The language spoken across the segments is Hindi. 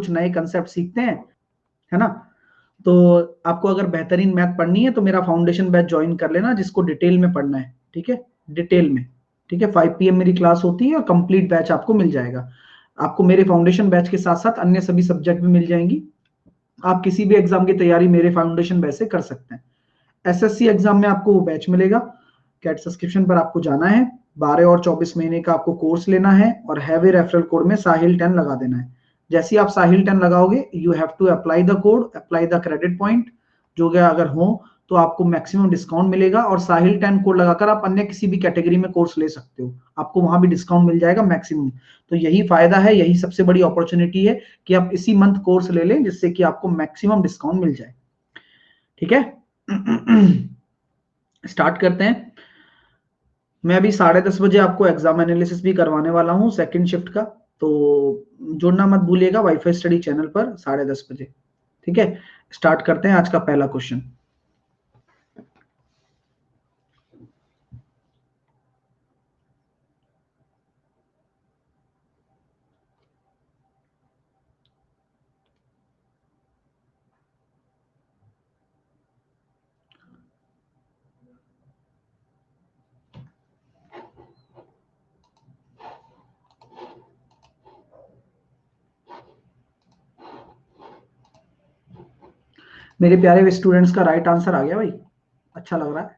कुछ नए कंसेप्ट सीखते हैं, है ना। तो आपको अगर बेहतरीन मैथ पढ़नी है तो मेरा फाउंडेशन बैच ज्वाइन कर लेना, जिसको डिटेल में पढ़ना है, ठीक है, डिटेल में, ठीक है। 5 PM मेरी क्लास होती है और कंप्लीट बैच आपको मिल जाएगा। आपको मेरे फाउंडेशन बैच के साथ साथ अन्य सभी सब्जेक्ट भी मिल जाएंगी। आप किसी भी एग्जाम की तैयारी मेरे फाउंडेशन बैच से कर सकते हैं। SSC एग्जाम में आपको वो बैच मिलेगा। कैट सब्सक्रिप्शन पर आपको जाना है, 12 और 24 महीने का आपको कोर्स लेना है और हैवी रेफरल कोड में साहिल 10 लगा देना है। जैसे ही आप साहिल 10 लगाओगे, you have to apply the code, apply the credit point, जो कि अगर हो तो आपको मैक्सिमम डिस्काउंट मिलेगा। और साहिल 10 कोड लगाकर आप अन्य किसी भी कैटेगरी में कोर्स ले सकते हो, आपको वहां भी डिस्काउंट मिल जाएगा मैक्सिमम। तो यही फायदा है, यही सबसे बड़ी अपॉर्चुनिटी है कि आप इसी मंथ कोर्स ले लें, जिससे कि आपको मैक्सिमम डिस्काउंट मिल जाए, ठीक है। स्टार्ट करते हैं। मैं अभी 10:30 बजे आपको एग्जाम एनालिसिस भी करवाने वाला हूँ सेकंड शिफ्ट का, तो जुड़ना मत भूलिएगा वाईफाई स्टडी चैनल पर 10:30 बजे, ठीक है। स्टार्ट करते हैं आज का पहला क्वेश्चन। मेरे प्यारे स्टूडेंट्स का राइट आंसर आ गया भाई, अच्छा लग रहा है,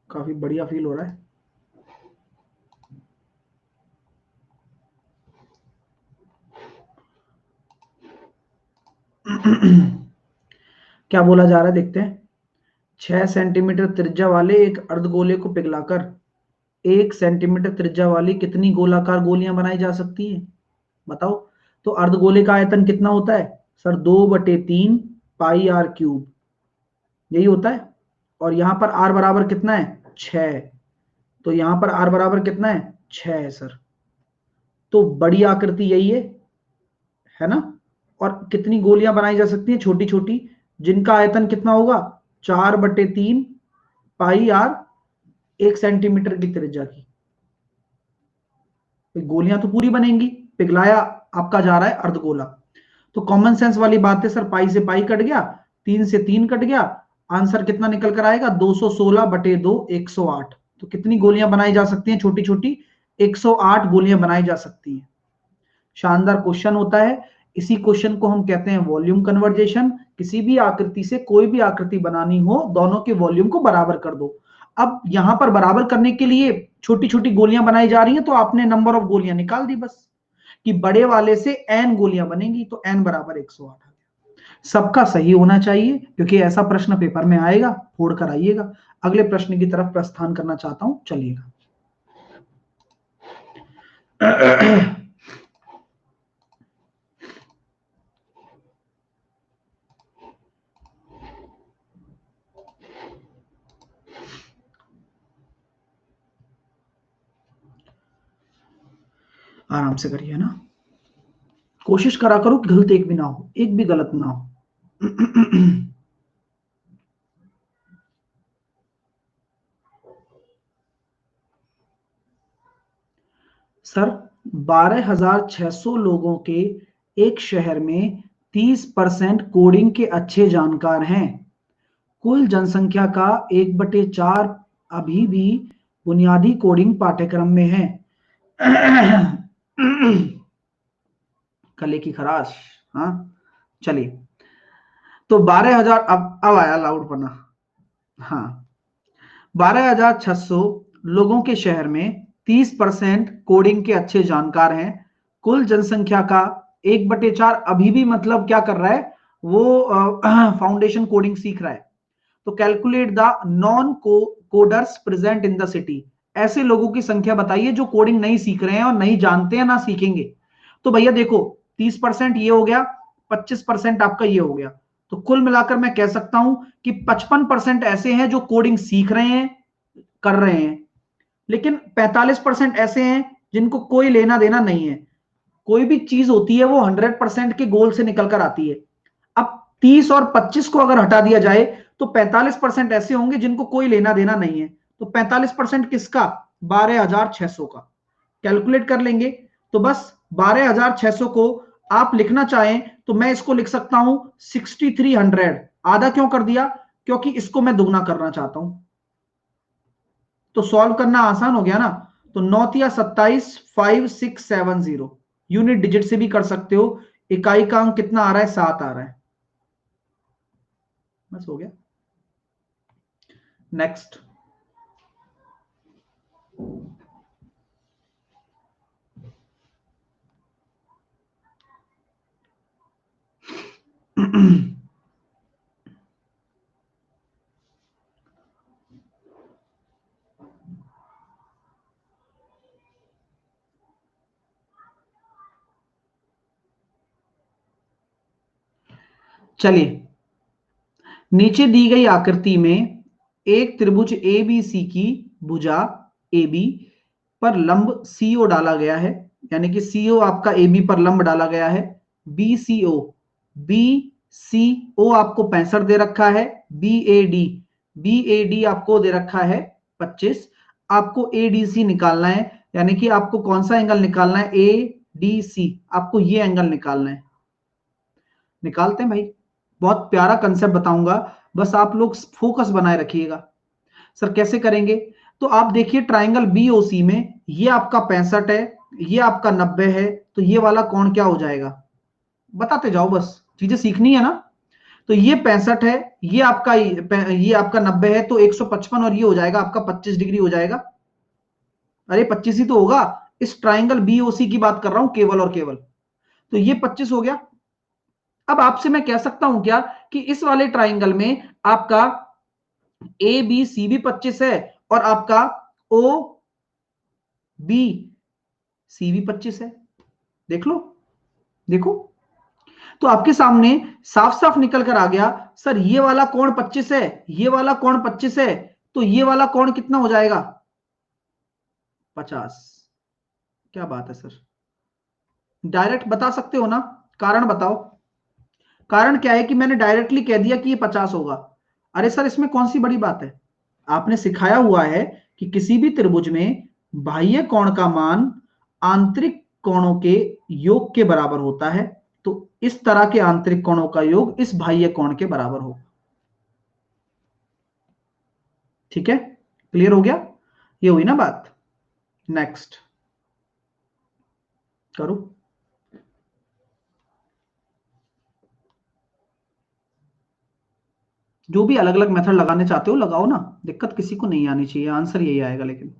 काफी बढ़िया फील हो रहा है। क्या बोला जा रहा है देखते हैं। 6 सेंटीमीटर त्रिज्या वाले एक अर्धगोले को पिघलाकर 1 सेंटीमीटर त्रिज्या वाली कितनी गोलाकार गोलियां बनाई जा सकती हैं, बताओ। तो अर्धगोले का आयतन कितना होता है सर, 2/3 पाई आर क्यूब, यही होता है। और यहां पर आर बराबर कितना है, 6। तो यहां पर आर बराबर कितना है, 6 है सर। तो बड़ी आकृति यही है ना। और कितनी गोलियां बनाई जा सकती हैं छोटी छोटी, जिनका आयतन कितना होगा, 4/3 पाई आर 1 सेंटीमीटर की त्रिज्या की। गोलियां तो पूरी बनेंगी, पिघलाया आपका जा रहा है अर्धगोला। तो कॉमन सेंस वाली बात है सर, पाई से पाई कट गया, 3 से 3 कट गया, आंसर कितना निकल कर आएगा, 216/2 108। तो कितनी गोलियां बनाई जा सकती हैं छोटी छोटी, 108 गोलियां बनाई जा सकती हैं। शानदार क्वेश्चन होता है। इसी क्वेश्चन को हम कहते हैं वॉल्यूम कन्वर्जेशन। किसी भी आकृति से कोई भी आकृति बनानी हो, दोनों के वॉल्यूम को बराबर कर दो। अब यहां पर बराबर करने के लिए छोटी छोटी गोलियां बनाई जा रही हैं, तो आपने नंबर ऑफ गोलियां निकाल दी बस, कि बड़े वाले से n गोलियां बनेंगी, तो n बराबर 108 आ गया। सबका सही होना चाहिए, क्योंकि ऐसा प्रश्न पेपर में आएगा, फोड़ कर आइएगा। अगले प्रश्न की तरफ प्रस्थान करना चाहता हूं, चलिएगा। आराम से करिए ना, कोशिश करा करो कि गलत एक भी ना हो, एक भी गलत ना हो। सर 12,600 लोगों के एक शहर में 30% कोडिंग के अच्छे जानकार हैं। कुल जनसंख्या का 1/4 अभी भी बुनियादी कोडिंग पाठ्यक्रम में है। कले की खराश, हाँ चलिए। तो 12,000, अब आया लाउड पना, हाँ। 12,600 लोगों के शहर में 30% कोडिंग के अच्छे जानकार हैं। कुल जनसंख्या का 1/4 अभी भी मतलब क्या कर रहा है वो, फाउंडेशन कोडिंग सीख रहा है। तो calculate the non coders present in the city. ऐसे लोगों की संख्या बताइए जो कोडिंग नहीं सीख रहे हैं और नहीं जानते हैं, ना सीखेंगे। तो भैया देखो, 30% ये हो गया, 25% आपका ये हो गया। तो कुल मिलाकर मैं कह सकता हूं कि 55% ऐसे हैं जो कोडिंग सीख रहे हैं, कर रहे हैं। लेकिन 45% ऐसे हैं जिनको कोई लेना देना नहीं है। कोई भी चीज होती है वो 100% के गोल से निकल कर आती है। अब 30 और 25 को अगर हटा दिया जाए तो 45% ऐसे होंगे जिनको कोई लेना देना नहीं है। तो 45% किसका, 12,600 का। कैलकुलेट कर लेंगे तो बस 12,600 को आप लिखना चाहें तो मैं इसको लिख सकता हूं 6,300। आधा क्यों कर दिया? क्योंकि इसको मैं दुगना करना चाहता हूं, तो सॉल्व करना आसान हो गया ना। तो 9 या 27, 5670 यूनिट डिजिट से भी कर सकते हो। इकाई का अंक कितना आ रहा है? 7 आ रहा है। बस हो गया। नेक्स्ट। चलिए, नीचे दी गई आकृति में एक त्रिभुज एबीसी की भुजा AB पर लंब CO डाला गया है, यानी कि CO आपका AB पर लंब डाला गया है। BCO आपको 65 दे रखा है। BAD आपको दे रखा है 25। आपको ADC निकालना है, यानी कि आपको कौन सा एंगल निकालना है? ADC, आपको ये एंगल निकालना है। निकालते हैं भाई। बहुत प्यारा कंसेप्ट बताऊंगा, बस आप लोग फोकस बनाए रखिएगा। सर कैसे करेंगे? तो आप देखिए ट्राइंगल BOC में ये आपका 65 है, ये आपका 90 है, तो ये वाला कोण क्या हो जाएगा? बताते जाओ, बस चीजें सीखनी है ना। तो ये 65 है, ये आपका 90 है, तो 155, और ये हो जाएगा आपका 25 डिग्री हो जाएगा। अरे 25 ही तो होगा, इस ट्राइंगल BOC की बात कर रहा हूं केवल और केवल। तो ये 25 हो गया। अब आपसे मैं कह सकता हूं क्या कि इस वाले ट्राइंगल में आपका ABC भी 25 है और आपका OBC भी 25 है। देख लो, देखो, तो आपके सामने साफ साफ निकल कर आ गया, सर ये वाला कोण 25 है, ये वाला कोण 25 है, तो ये वाला कोण कितना हो जाएगा? 50। क्या बात है सर, डायरेक्ट बता सकते हो ना? कारण बताओ। कारण क्या है कि मैंने डायरेक्टली कह दिया कि ये 50 होगा। अरे सर इसमें कौन सी बड़ी बात है? आपने सिखाया हुआ है कि किसी भी त्रिभुज में बाह्य कोण का मान आंतरिक कोणों के योग के बराबर होता है, तो इस तरह के आंतरिक कोणों का योग इस बाह्य कोण के बराबर हो। ठीक है, क्लियर हो गया? ये हुई ना बात। नेक्स्ट करो। जो भी अलग अलग मेथड लगाने चाहते हो लगाओ ना, दिक्कत किसी को नहीं आनी चाहिए, आंसर यही आएगा। लेकिन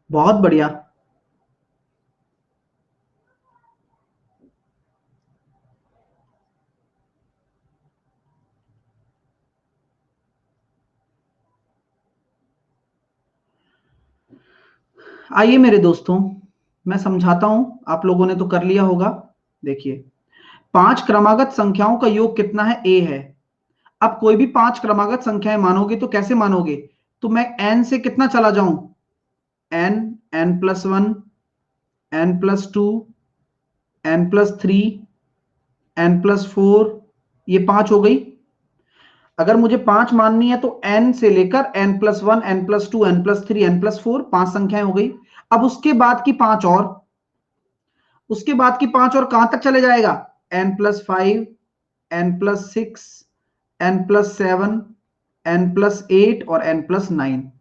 बहुत बढ़िया। आइए मेरे दोस्तों, मैं समझाता हूं, आप लोगों ने तो कर लिया होगा। देखिए, 5 क्रमागत संख्याओं का योग कितना है? A है। अब कोई भी 5 क्रमागत संख्याएं मानोगे तो कैसे मानोगे? तो मैं n से कितना चला जाऊं? n, n+1, n+2, n+3, n+4, ये 5 हो गई। अगर मुझे 5 माननी है तो n से लेकर n+1, n+2, n+3, n+4, 5 संख्याएं हो गई। अब उसके बाद की 5 और, उसके बाद की 5 और कहां तक चले जाएगा? n+5, n+6, n+7, n+8 और n+9।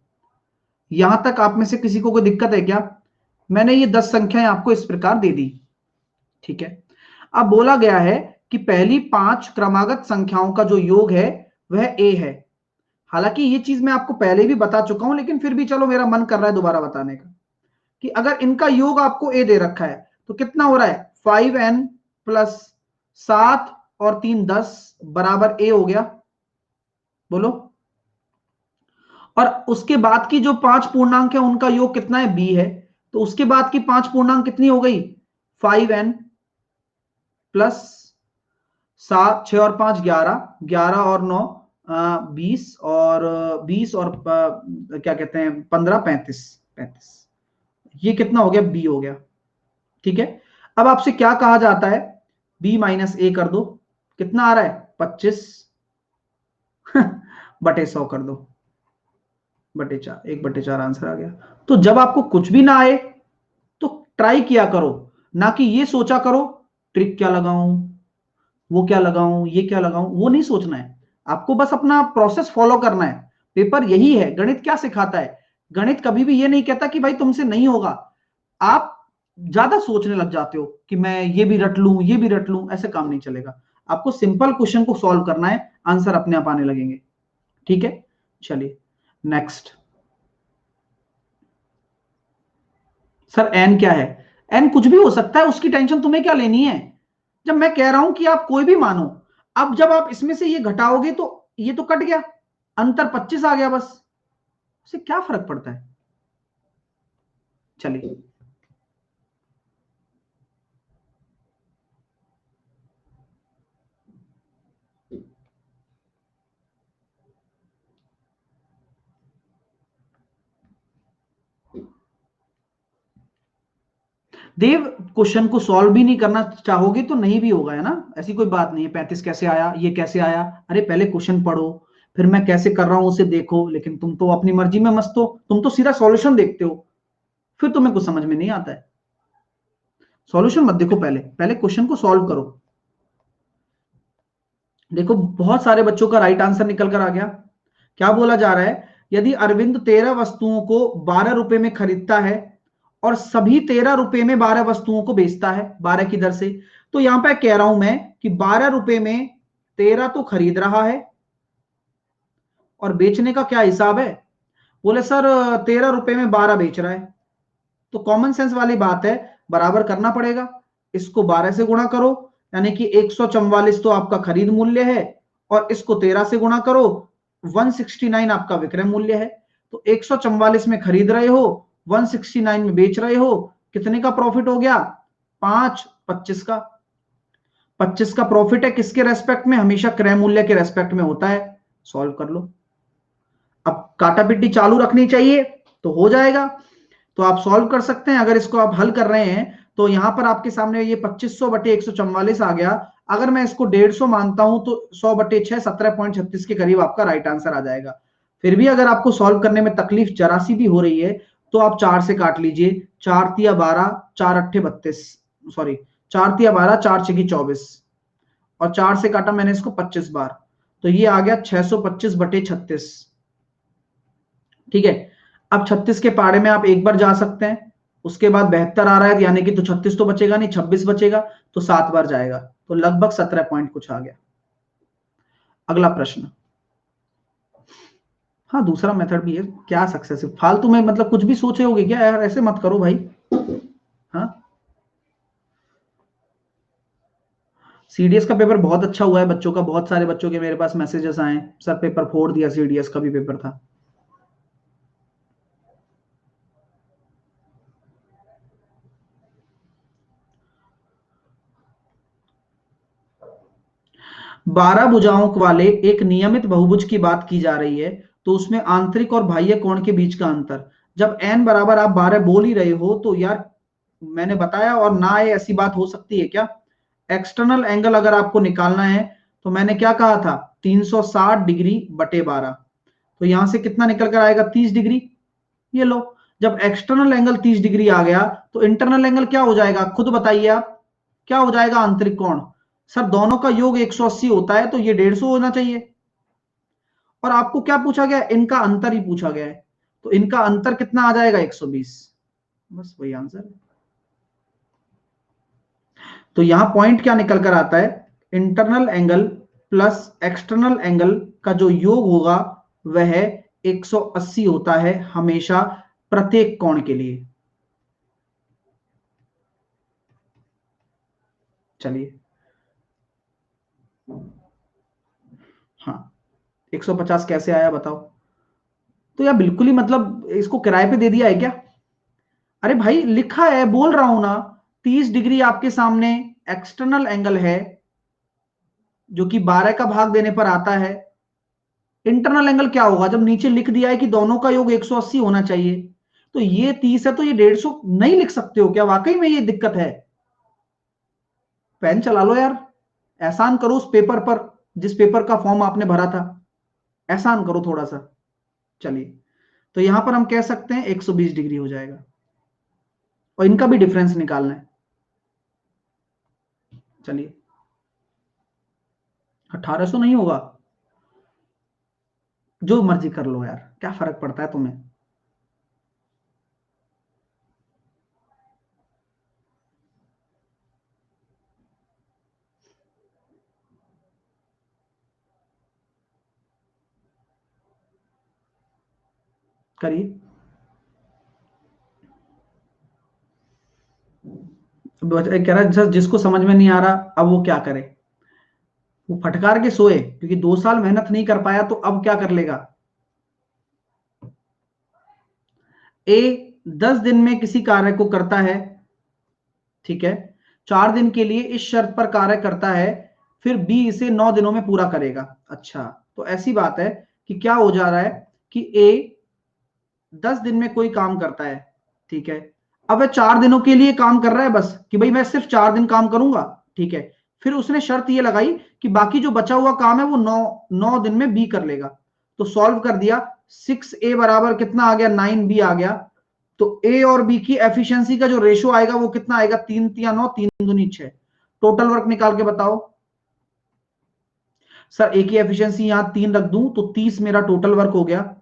यहां तक आप में से किसी को कोई दिक्कत है क्या? मैंने ये 10 संख्याएं आपको इस प्रकार दे दी। ठीक है, अब बोला गया है कि पहली 5 क्रमागत संख्याओं का जो योग है वह A है। हालांकि ये चीज मैं आपको पहले भी बता चुका हूं, लेकिन फिर भी चलो मेरा मन कर रहा है दोबारा बताने का, कि अगर इनका योग आपको A दे रखा है तो कितना हो रहा है? 5n+7 और 3 10 बराबर A हो गया। बोलो। और उसके बाद की जो 5 पूर्णांक है उनका योग कितना है? B है। तो उसके बाद की 5 पूर्णांक कितनी हो गई? 5n+7, 6 और 5 11, 11 और 9 20, और 20 और क्या कहते हैं 15, 35, 35। ये कितना हो गया, b हो गया। ठीक है, अब आपसे क्या कहा जाता है, b माइनस a कर दो, कितना आ रहा है 25 बटे 100 कर दो, बटे 4, 1/4 आंसर आ गया। तो जब आपको कुछ भी ना आए तो ट्राई किया करो, ना कि ये सोचा करो ट्रिक क्या लगाऊं, वो क्या लगाऊं, ये क्या लगाऊं, वो नहीं सोचना है। आपको बस अपना प्रोसेस फॉलो करना है। पेपर यही है, गणित क्या सिखाता है, गणित कभी भी ये नहीं कहता कि भाई तुमसे नहीं होगा। आप ज्यादा सोचने लग जाते हो कि मैं ये भी रट लूं, ये भी रट लूं, ऐसे काम नहीं चलेगा। आपको सिंपल क्वेश्चन को सॉल्व करना है, आंसर अपने आप आने लगेंगे। ठीक है, चलिए नेक्स्ट। सर एन क्या है, एन कुछ भी हो सकता है, उसकी टेंशन तुम्हें क्या लेनी है। जब मैं कह रहा हूं कि आप कोई भी मानो, अब जब आप इसमें से ये घटाओगे तो ये तो कट गया, अंतर 25 आ गया, बस उससे क्या फर्क पड़ता है। चलिए देव, क्वेश्चन को सॉल्व भी नहीं करना चाहोगे तो नहीं भी होगा, है ना, ऐसी कोई बात नहीं है। 35 कैसे आया, ये कैसे आया, अरे पहले क्वेश्चन पढ़ो, फिर मैं कैसे कर रहा हूं उसे देखो। लेकिन तुम तो अपनी मर्जी में मस्त हो, तुम तो सीधा सॉल्यूशन देखते हो, फिर तुम्हें कुछ समझ में नहीं आता है। सॉल्यूशन मत देखो, पहले पहले क्वेश्चन को सॉल्व करो। देखो बहुत सारे बच्चों का राइट आंसर निकल कर आ गया। क्या बोला जा रहा है, यदि अरविंद 13 वस्तुओं को 12 रुपए में खरीदता है और सभी 13 रुपए में 12 वस्तुओं को बेचता है 12 की दर से, तो यहां पर कह रहा हूं मैं कि 12 रुपए में 13 तो खरीद रहा है और बेचने का क्या हिसाब है। बोले सर 13 रुपए में 12 बेच रहा है, तो कॉमन सेंस वाली बात है, बराबर करना पड़ेगा। इसको 12 से गुणा करो, यानी कि 144 तो आपका खरीद मूल्य है, और इसको 13 से गुणा करो, 169 आपका विक्रय मूल्य है। तो 144 में खरीद रहे हो, 169 में बेच रहे हो, कितने का प्रॉफिट हो गया, 25 का। 25 का प्रॉफिट है किसके रेस्पेक्ट में, हमेशा क्रय मूल्य के रेस्पेक्ट में होता है। सॉल्व कर लो। अब काटा पिट्टी चालू रखनी चाहिए तो हो जाएगा, तो आप सॉल्व कर सकते हैं। अगर इसको आप हल कर रहे हैं तो यहां पर आपके सामने ये 2500 बटे 144 आ गया। अगर मैं इसको 150 मानता हूं तो 100 बटे 6 17.36 के करीब आपका राइट आंसर आ जाएगा। फिर भी अगर आपको सॉल्व करने में तकलीफ जरा सी भी हो रही है तो आप 4 से काट लीजिए, 4 तिया 12, 4 अट्ठे 32, सॉरी 4 तिया 12, 4 छकी 24, और 4 से काटा मैंने इसको 25 बार, तो ये आ गया 625 बटे 36। ठीक है, अब 36 के पाड़े में आप एक बार जा सकते हैं, उसके बाद 72 आ रहा है, यानी कि तो 36 तो बचेगा नहीं, 26 बचेगा, तो 7 बार जाएगा, तो लगभग 17 पॉइंट कुछ आ गया। अगला प्रश्न। हाँ दूसरा मेथड भी है, क्या सक्सेसिव, फालतू में मतलब कुछ भी सोचे होगे क्या यार, ऐसे मत करो भाई। हाँ सीडीएस का पेपर बहुत अच्छा हुआ है बच्चों का, बहुत सारे बच्चों के मेरे पास मैसेजेस आए, सर पेपर फोड़ दिया, सीडीएस का भी पेपर था। बारह भुजाओं वाले एक नियमित बहुभुज की बात की जा रही है, तो उसमें आंतरिक और बाह्य कोण के बीच का अंतर, जब n बराबर आप 12 बोल ही रहे हो तो यार मैंने बताया और ना आए ऐसी बात हो सकती है क्या। एक्सटर्नल एंगल अगर आपको निकालना है तो मैंने क्या कहा था, 360 डिग्री बटे 12, तो यहां से कितना निकल कर आएगा, 30 डिग्री। ये लो, जब एक्सटर्नल एंगल 30 डिग्री आ गया तो इंटरनल एंगल क्या हो जाएगा, खुद बताइए आप, क्या हो जाएगा आंतरिक कोण। सर दोनों का योग 180 होता है, तो ये 150 होना चाहिए। और आपको क्या पूछा गया, इनका अंतर ही पूछा गया है, तो इनका अंतर कितना आ जाएगा, 120, बस वही आंसर है। तो यहां पॉइंट क्या निकल कर आता है, internal angle plus external angle का जो योग होगा वह 180 होता है हमेशा, प्रत्येक कोण के लिए। चलिए हाँ 150 कैसे आया बताओ। तो यार बिल्कुल ही मतलब इसको किराए पे दे दिया है क्या। अरे भाई लिखा है, बोल रहा हूं ना, 30 डिग्री आपके सामने एक्सटर्नल एंगल है जो कि 12 का भाग देने पर आता है। इंटरनल एंगल क्या होगा, जब नीचे लिख दिया है कि दोनों का योग 180 होना चाहिए, तो ये 30 है तो ये 150 नहीं लिख सकते हो क्या? वाकई में ये दिक्कत है? पेन चला लो यार, एहसान करो उस पेपर पर जिस पेपर का फॉर्म आपने भरा था, एहसान करो थोड़ा सा। चलिए, तो यहां पर हम कह सकते हैं 120 डिग्री हो जाएगा, और इनका भी डिफरेंस निकालना है। चलिए, 1800 नहीं होगा, जो मर्जी कर लो यार, क्या फर्क पड़ता है तुम्हें? करिए। कह रहा है सर जिसको समझ में नहीं आ रहा अब वो क्या करे? वो फटकार के सोए, क्योंकि 2 साल मेहनत नहीं कर पाया तो अब क्या कर लेगा? ए 10 दिन में किसी कार्य को करता है, ठीक है, 4 दिन के लिए इस शर्त पर कार्य करता है, फिर बी इसे 9 दिनों में पूरा करेगा। अच्छा, तो ऐसी बात है कि क्या हो जा रहा है कि ए 10 दिन में कोई काम करता है, ठीक है, अब वह 4 दिनों के लिए काम कर रहा है बस, कि भाई मैं सिर्फ 4 दिन काम करूंगा, ठीक है। फिर उसने शर्त ये लगाई कि बाकी जो बचा हुआ काम है वो 9 दिन में बी कर लेगा। तो सॉल्व कर दिया, 6a बराबर कितना आ गया? 9b आ गया। तो ए और बी की एफिशिएंसी का जो रेशो आएगा वो कितना आएगा? 3×9, 3×2=6। टोटल वर्क निकाल के बताओ। सर ए की एफिशिएंसी यहां 3 रख दूं तो 30 मेरा टोटल वर्क हो गया।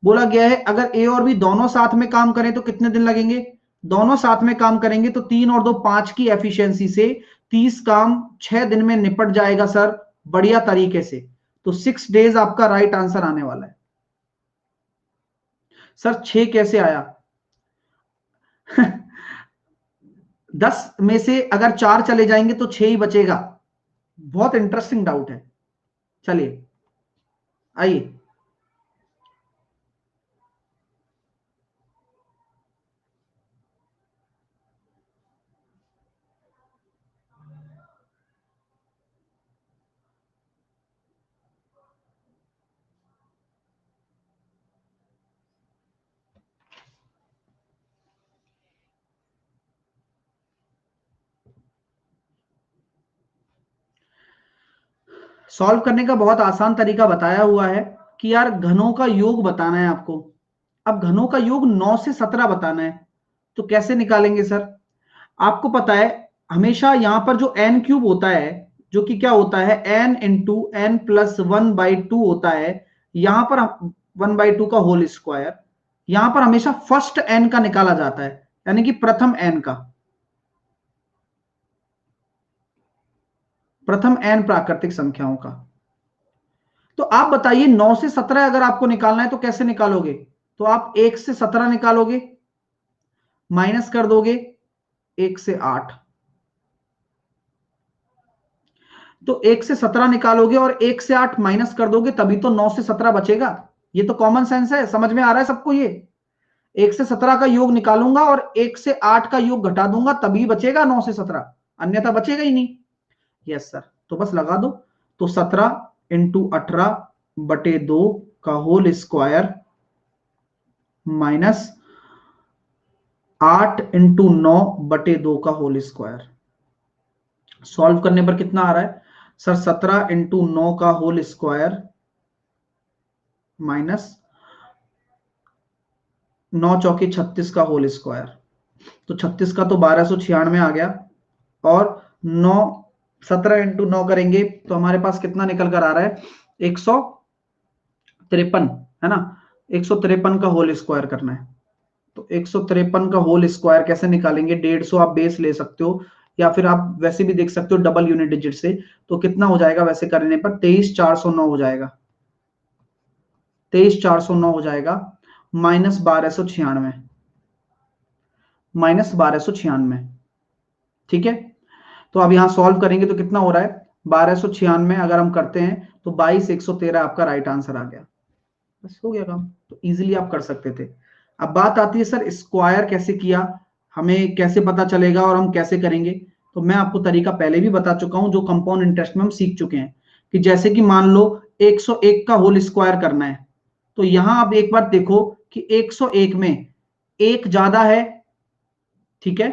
बोला गया है अगर ए और बी दोनों साथ में काम करें तो कितने दिन लगेंगे? दोनों साथ में काम करेंगे तो 3 और 2 5 की एफिशिएंसी से 30 काम 6 दिन में निपट जाएगा सर, बढ़िया तरीके से। तो 6 डेज आपका राइट आंसर आने वाला है। सर 6 कैसे आया? 10 में से अगर 4 चले जाएंगे तो 6 ही बचेगा। बहुत इंटरेस्टिंग डाउट है। चलिए आइए, सॉल्व करने का बहुत आसान तरीका बताया हुआ है कि यार घनों का योग बताना है आपको। अब घनों का योग 9 से 17 बताना है, तो कैसे निकालेंगे सर? आपको पता है हमेशा यहां पर जो एन क्यूब होता है, जो कि क्या होता है, एन इंटू एन प्लस 1/2 होता है, यहां पर 1/2 का होल स्क्वायर, यहां पर हमेशा फर्स्ट एन का निकाला जाता है, यानी कि प्रथम एन का, प्रथम एन प्राकृतिक संख्याओं का। तो आप बताइए 9 से 17 अगर आपको निकालना है तो कैसे निकालोगे? तो आप 1 से 17 निकालोगे, माइनस कर दोगे 1 से 8, तो 1 से 17 निकालोगे और 1 से 8 माइनस कर दोगे, तभी तो 9 से 17 बचेगा। ये तो कॉमन सेंस है, समझ में आ रहा है सबको? ये 1 से 17 का योग निकालूंगा और 1 से 8 का योग घटा दूंगा, तभी बचेगा 9 से 17, अन्यथा बचेगा ही नहीं। यस सर, तो बस लगा दो। तो 17×18/2 का होल स्क्वायर माइनस 8×9/2 का होल स्क्वायर। सॉल्व करने पर कितना आ रहा है सर? 17×9 का होल स्क्वायर माइनस 9×4 = 36 का होल स्क्वायर। तो 36 का तो 1296 आ गया, और 9 17×9 करेंगे तो हमारे पास कितना निकल कर आ रहा है? 153, है ना? 153 का होल स्क्वायर करना है। तो 153 का होल स्क्वायर कैसे निकालेंगे? 150 आप बेस ले सकते हो, या फिर आप वैसे भी देख सकते हो डबल यूनिट डिजिट से। तो कितना हो जाएगा वैसे करने पर? 23409 हो जाएगा, 23409 हो जाएगा, -1296, -1296, ठीक है। तो अब यहां सॉल्व करेंगे तो कितना हो रहा है? 1296 अगर हम करते हैं तो 22,113 आपका राइट आंसर आ गया। बस हो गया काम। तो इजीली आप कर सकते थे। अब बात आती है सर स्क्वायर कैसे किया, हमें कैसे पता चलेगा और हम कैसे करेंगे? तो मैं आपको तरीका पहले भी बता चुका हूं, जो कंपाउंड इंटरेस्ट में हम सीख चुके हैं, कि जैसे कि मान लो 101 का होल स्क्वायर करना है, तो यहां आप एक बार देखो कि 101 में एक ज्यादा है, ठीक है,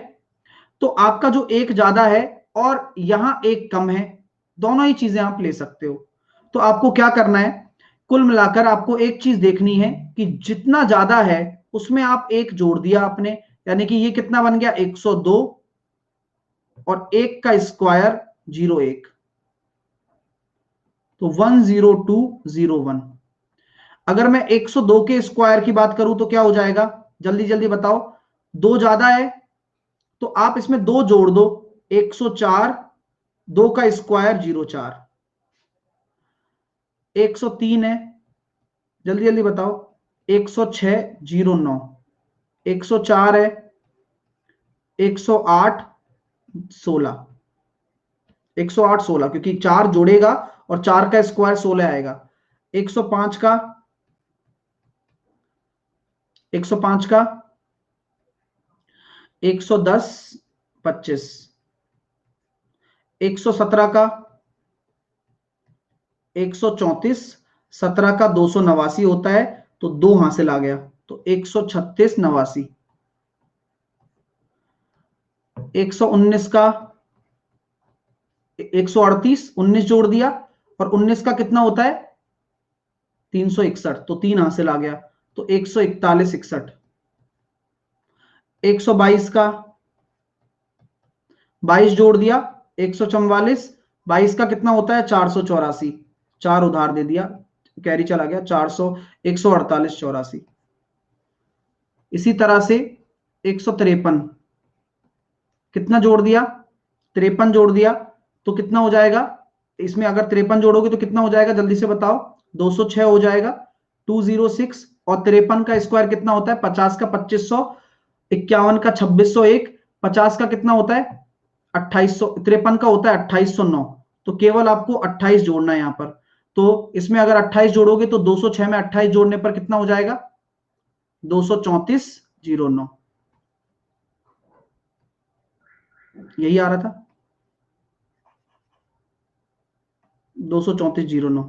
तो आपका जो एक ज्यादा है और यहां एक कम है, दोनों ही चीजें आप ले सकते हो। तो आपको क्या करना है, कुल मिलाकर आपको एक चीज देखनी है कि जितना ज्यादा है उसमें आप एक जोड़ दिया आपने, यानी कि ये कितना बन गया 102 और एक का स्क्वायर 01, तो 10201। अगर मैं 102 के स्क्वायर की बात करूं तो क्या हो जाएगा, जल्दी जल्दी बताओ, दो ज्यादा है तो आप इसमें दो जोड़ दो, 104, दो का स्क्वायर 04, 103 है, जल्दी जल्दी बताओ, 106 09, 104 है, 108 16, 108 16 क्योंकि चार जोड़ेगा और चार का स्क्वायर 16 आएगा, 105 का, 105 का, 110 25, 117 का, 134, 17 का 289 होता है, तो दो हासिल आ गया, तो 136 89, 119 का, 138, 19 जोड़ दिया और 19 का कितना होता है 361, तो तीन हासिल आ गया, तो 141 61, 122 का 22 जोड़ दिया, 144, 22 का कितना होता है 484, चार उधार दे दिया, कैरी चला गया 400, 148 84। इसी तरह से 153 कितना जोड़ दिया, 53 जोड़ दिया, तो कितना हो जाएगा, इसमें अगर 53 जोड़ोगे तो कितना हो जाएगा जल्दी से बताओ, 206 हो जाएगा, 206, और 53 का स्क्वायर कितना होता है 50 का 2500, 51 का 2601, 50 का कितना होता है 2800, 53 का होता है 2809, तो केवल आपको 28 जोड़ना है यहां पर। तो इसमें अगर 28 जोड़ोगे तो 206 में 28 जोड़ने पर कितना हो जाएगा 23409, यही आ रहा था 23409।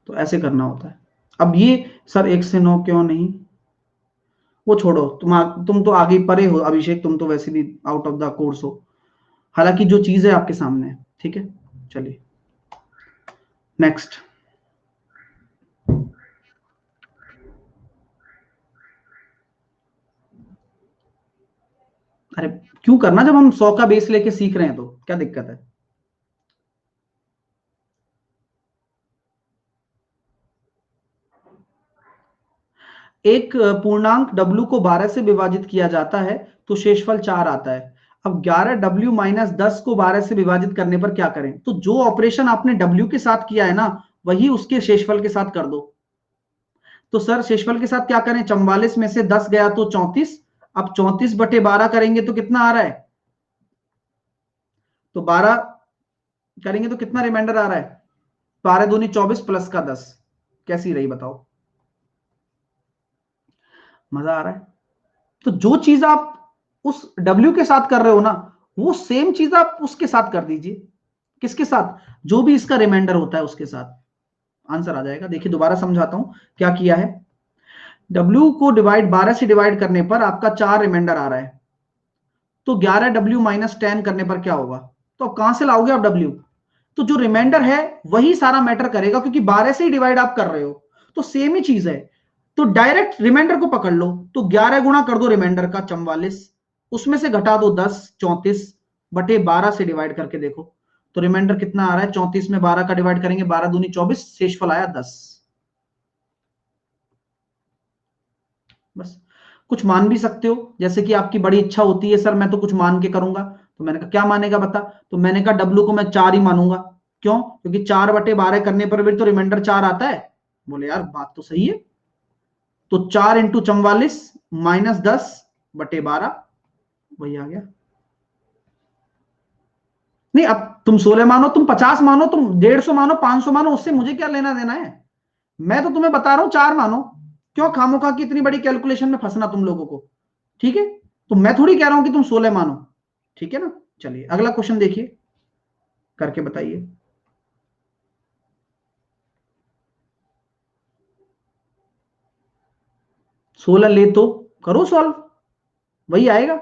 तो ऐसे करना होता है। अब ये सर 1 से 9 क्यों नहीं, वो छोड़ो, तुम तो आगे परे हो अभिषेक, तुम तो वैसे भी आउट ऑफ द कोर्स हो, हालांकि जो चीज है आपके सामने है, ठीक है, चलिए नेक्स्ट। अरे क्यों करना, जब हम 100 का बेस लेके सीख रहे हैं तो क्या दिक्कत है। एक पूर्णांक w को 12 से विभाजित किया जाता है तो शेषफल 4 आता है। अब 11w माइनस 10 को 12 से विभाजित करने पर क्या करें, तो जो ऑपरेशन आपने w के साथ किया है ना वही उसके शेषफल के साथ कर दो। तो सर शेषफल के साथ क्या करें, 44 में से 10 गया तो 34, अब 34/12 करेंगे तो कितना आ रहा है, तो 12 करेंगे तो कितना रिमाइंडर आ रहा है, 12 दूनी 24 प्लस का 10, कैसी रही बताओ, मजा आ रहा है। तो जो चीज आप उस W के साथ कर रहे हो ना वो सेम चीज आप उसके साथ कर दीजिए, किसके साथ, जो भी इसका रिमाइंडर होता है उसके साथ, आंसर आ जाएगा। देखिए दोबारा समझाता हूं क्या किया है, W को डिवाइड 12 से डिवाइड करने पर आपका 4 रिमाइंडर आ रहा है, तो 11W माइनस 10 करने पर क्या होगा, तो अब कहां से लाओगे आप W, तो जो रिमाइंडर है वही सारा मैटर करेगा क्योंकि 12 से ही डिवाइड आप कर रहे हो, तो सेम ही चीज है। तो डायरेक्ट रिमाइंडर को पकड़ लो, तो 11 गुणा कर दो रिमाइंडर का 44, उसमें से घटा दो 10 34/12 से डिवाइड करके देखो, तो रिमाइंडर कितना आ रहा है, 34 में 12 का डिवाइड करेंगे 12 दूनी 24, शेषफल आया 10। बस कुछ मान भी सकते हो, जैसे कि आपकी बड़ी इच्छा होती है सर मैं तो कुछ मान के करूंगा, तो मैंने कहा क्या मानेगा बता, तो मैंने कहा W को मैं 4 ही मानूंगा, क्यों, क्योंकि 4/12 करने पर भी तो रिमाइंडर 4 आता है, बोले यार बात तो सही है, तो 4 इंटू 44 माइनस 10/12, वही आ गया। नहीं अब तुम 16 मानो, तुम 50 मानो, तुम 150 मानो, 500 मानो, उससे मुझे क्या लेना देना है, मैं तो तुम्हें बता रहा हूं 4 मानो, क्यों खामोखा की इतनी बड़ी कैलकुलेशन में फंसना तुम लोगों को, ठीक है, तो मैं थोड़ी कह रहा हूं कि तुम 16 मानो, ठीक है ना। चलिए अगला क्वेश्चन देखिए, करके बताइए। 16 ले तो करो सॉल्व, वही आएगा।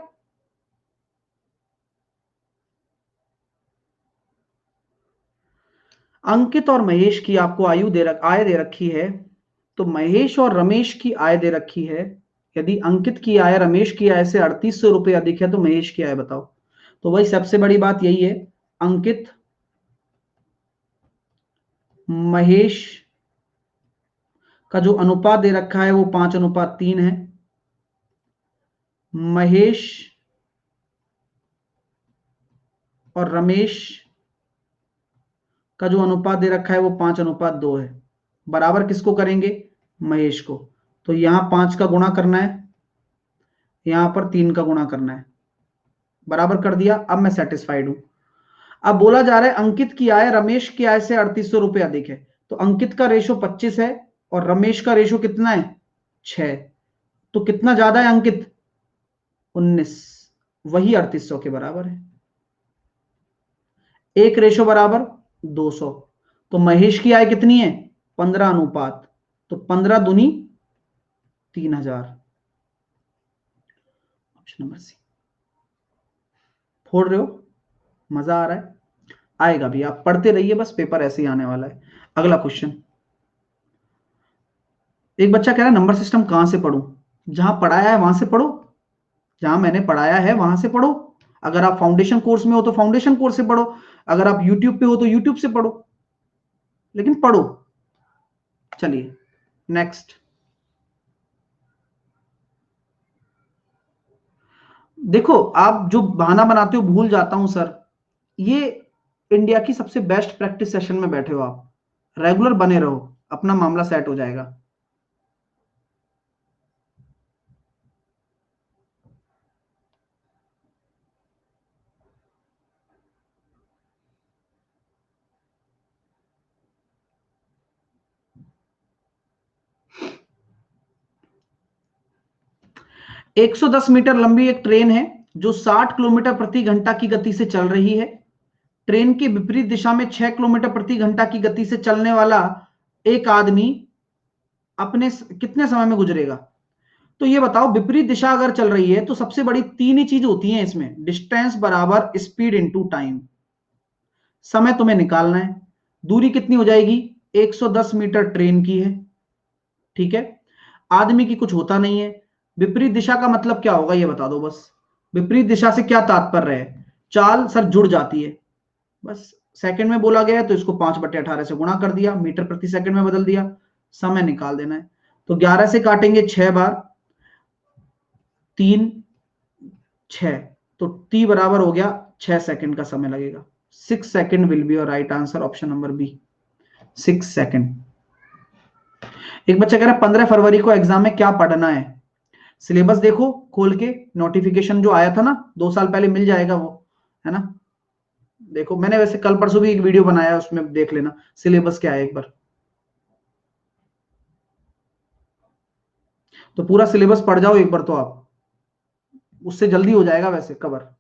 अंकित और महेश की आपको आय दे रखी है, तो महेश और रमेश की आय दे रखी है। यदि अंकित की आय रमेश की आय से 3800 रुपये अधिक है तो महेश की आय बताओ। तो वही सबसे बड़ी बात यही है, अंकित महेश का जो अनुपात दे रखा है वो 5:3 है। महेश और रमेश का जो अनुपात दे रखा है वो 5:2 है। बराबर किसको करेंगे? महेश को। तो यहां 5 का गुणा करना है, यहां पर 3 का गुणा करना है। बराबर कर दिया। अब मैं सेटिस्फाइड हूं। अब बोला जा रहा है अंकित की आय रमेश की आय से 3800 रुपये अधिक है, तो अंकित का रेशो 25 है और रमेश का रेशो कितना है? 6। तो कितना ज्यादा है अंकित? 19। वही 3800 के बराबर है। एक रेशो बराबर 200। तो महेश की आय कितनी है? 15 अनुपात। तो 15 दूनी 3000। Option number C. फोड़ रहे हो? मजा आ रहा है? आएगा भी, आप पढ़ते रहिए, बस पेपर ऐसे ही आने वाला है। अगला क्वेश्चन। एक बच्चा कह रहा है नंबर सिस्टम कहां से पढ़ूं? जहां पढ़ाया है वहां से पढ़ो, जहां मैंने पढ़ाया है वहां से पढ़ो। अगर आप फाउंडेशन कोर्स में हो तो फाउंडेशन कोर्स से पढ़ो, अगर आप यूट्यूब पे हो तो यूट्यूब से पढ़ो, लेकिन पढ़ो। चलिए नेक्स्ट। देखो, आप जो बहाना बनाते हो भूल जाता हूं सर, ये इंडिया की सबसे बेस्ट प्रैक्टिस सेशन में बैठे हो आप। रेगुलर बने रहो, अपना मामला सेट हो जाएगा। एक 110 मीटर लंबी एक ट्रेन है जो 60 किलोमीटर प्रति घंटा की गति से चल रही है। ट्रेन की विपरीत दिशा में 6 किलोमीटर प्रति घंटा की गति से चलने वाला एक आदमी अपने कितने समय में गुजरेगा? तो ये बताओ, विपरीत दिशा अगर चल रही है तो सबसे बड़ी 3 ही चीज होती हैं इसमें, डिस्टेंस बराबर स्पीड इनटू टाइम। समय तुम्हें निकालना है। दूरी कितनी हो जाएगी? 110 मीटर ट्रेन की है, ठीक है। आदमी की कुछ होता नहीं है। विपरीत दिशा का मतलब क्या होगा ये बता दो बस। विपरीत दिशा से क्या तात्पर्य है? चाल सर जुड़ जाती है। बस सेकंड में बोला गया है तो इसको 5/18 से गुणा कर दिया, मीटर प्रति सेकंड में बदल दिया, समय निकाल देना है। तो 11 से काटेंगे 6 बार, 3 6, तो टी बराबर हो गया 6 सेकंड का समय लगेगा। 6 second will be your right answer, option number B, 6 second. एक बच्चा कह रहा है 15 फरवरी को एग्जाम में क्या पढ़ना है? सिलेबस देखो खोल के, नोटिफिकेशन जो आया था ना 2 साल पहले, मिल जाएगा वो, है ना। देखो मैंने वैसे कल परसों भी एक वीडियो बनाया, उसमें देख लेना सिलेबस क्या है एक बार। तो पूरा सिलेबस पढ़ जाओ एक बार तो आप, उससे जल्दी हो जाएगा वैसे कवर।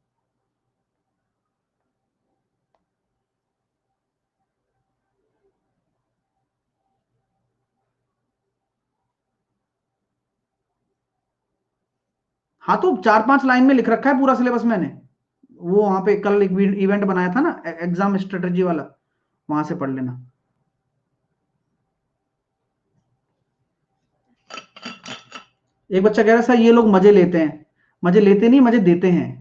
हाँ तो 4-5 लाइन में लिख रखा है पूरा सिलेबस मैंने। वो वहां पे कल एक इवेंट बनाया था ना एग्जाम स्ट्रेटेजी वाला, वहां से पढ़ लेना। एक बच्चा कह रहा है सर ये लोग मजे लेते हैं। मजे लेते नहीं, मजे देते हैं।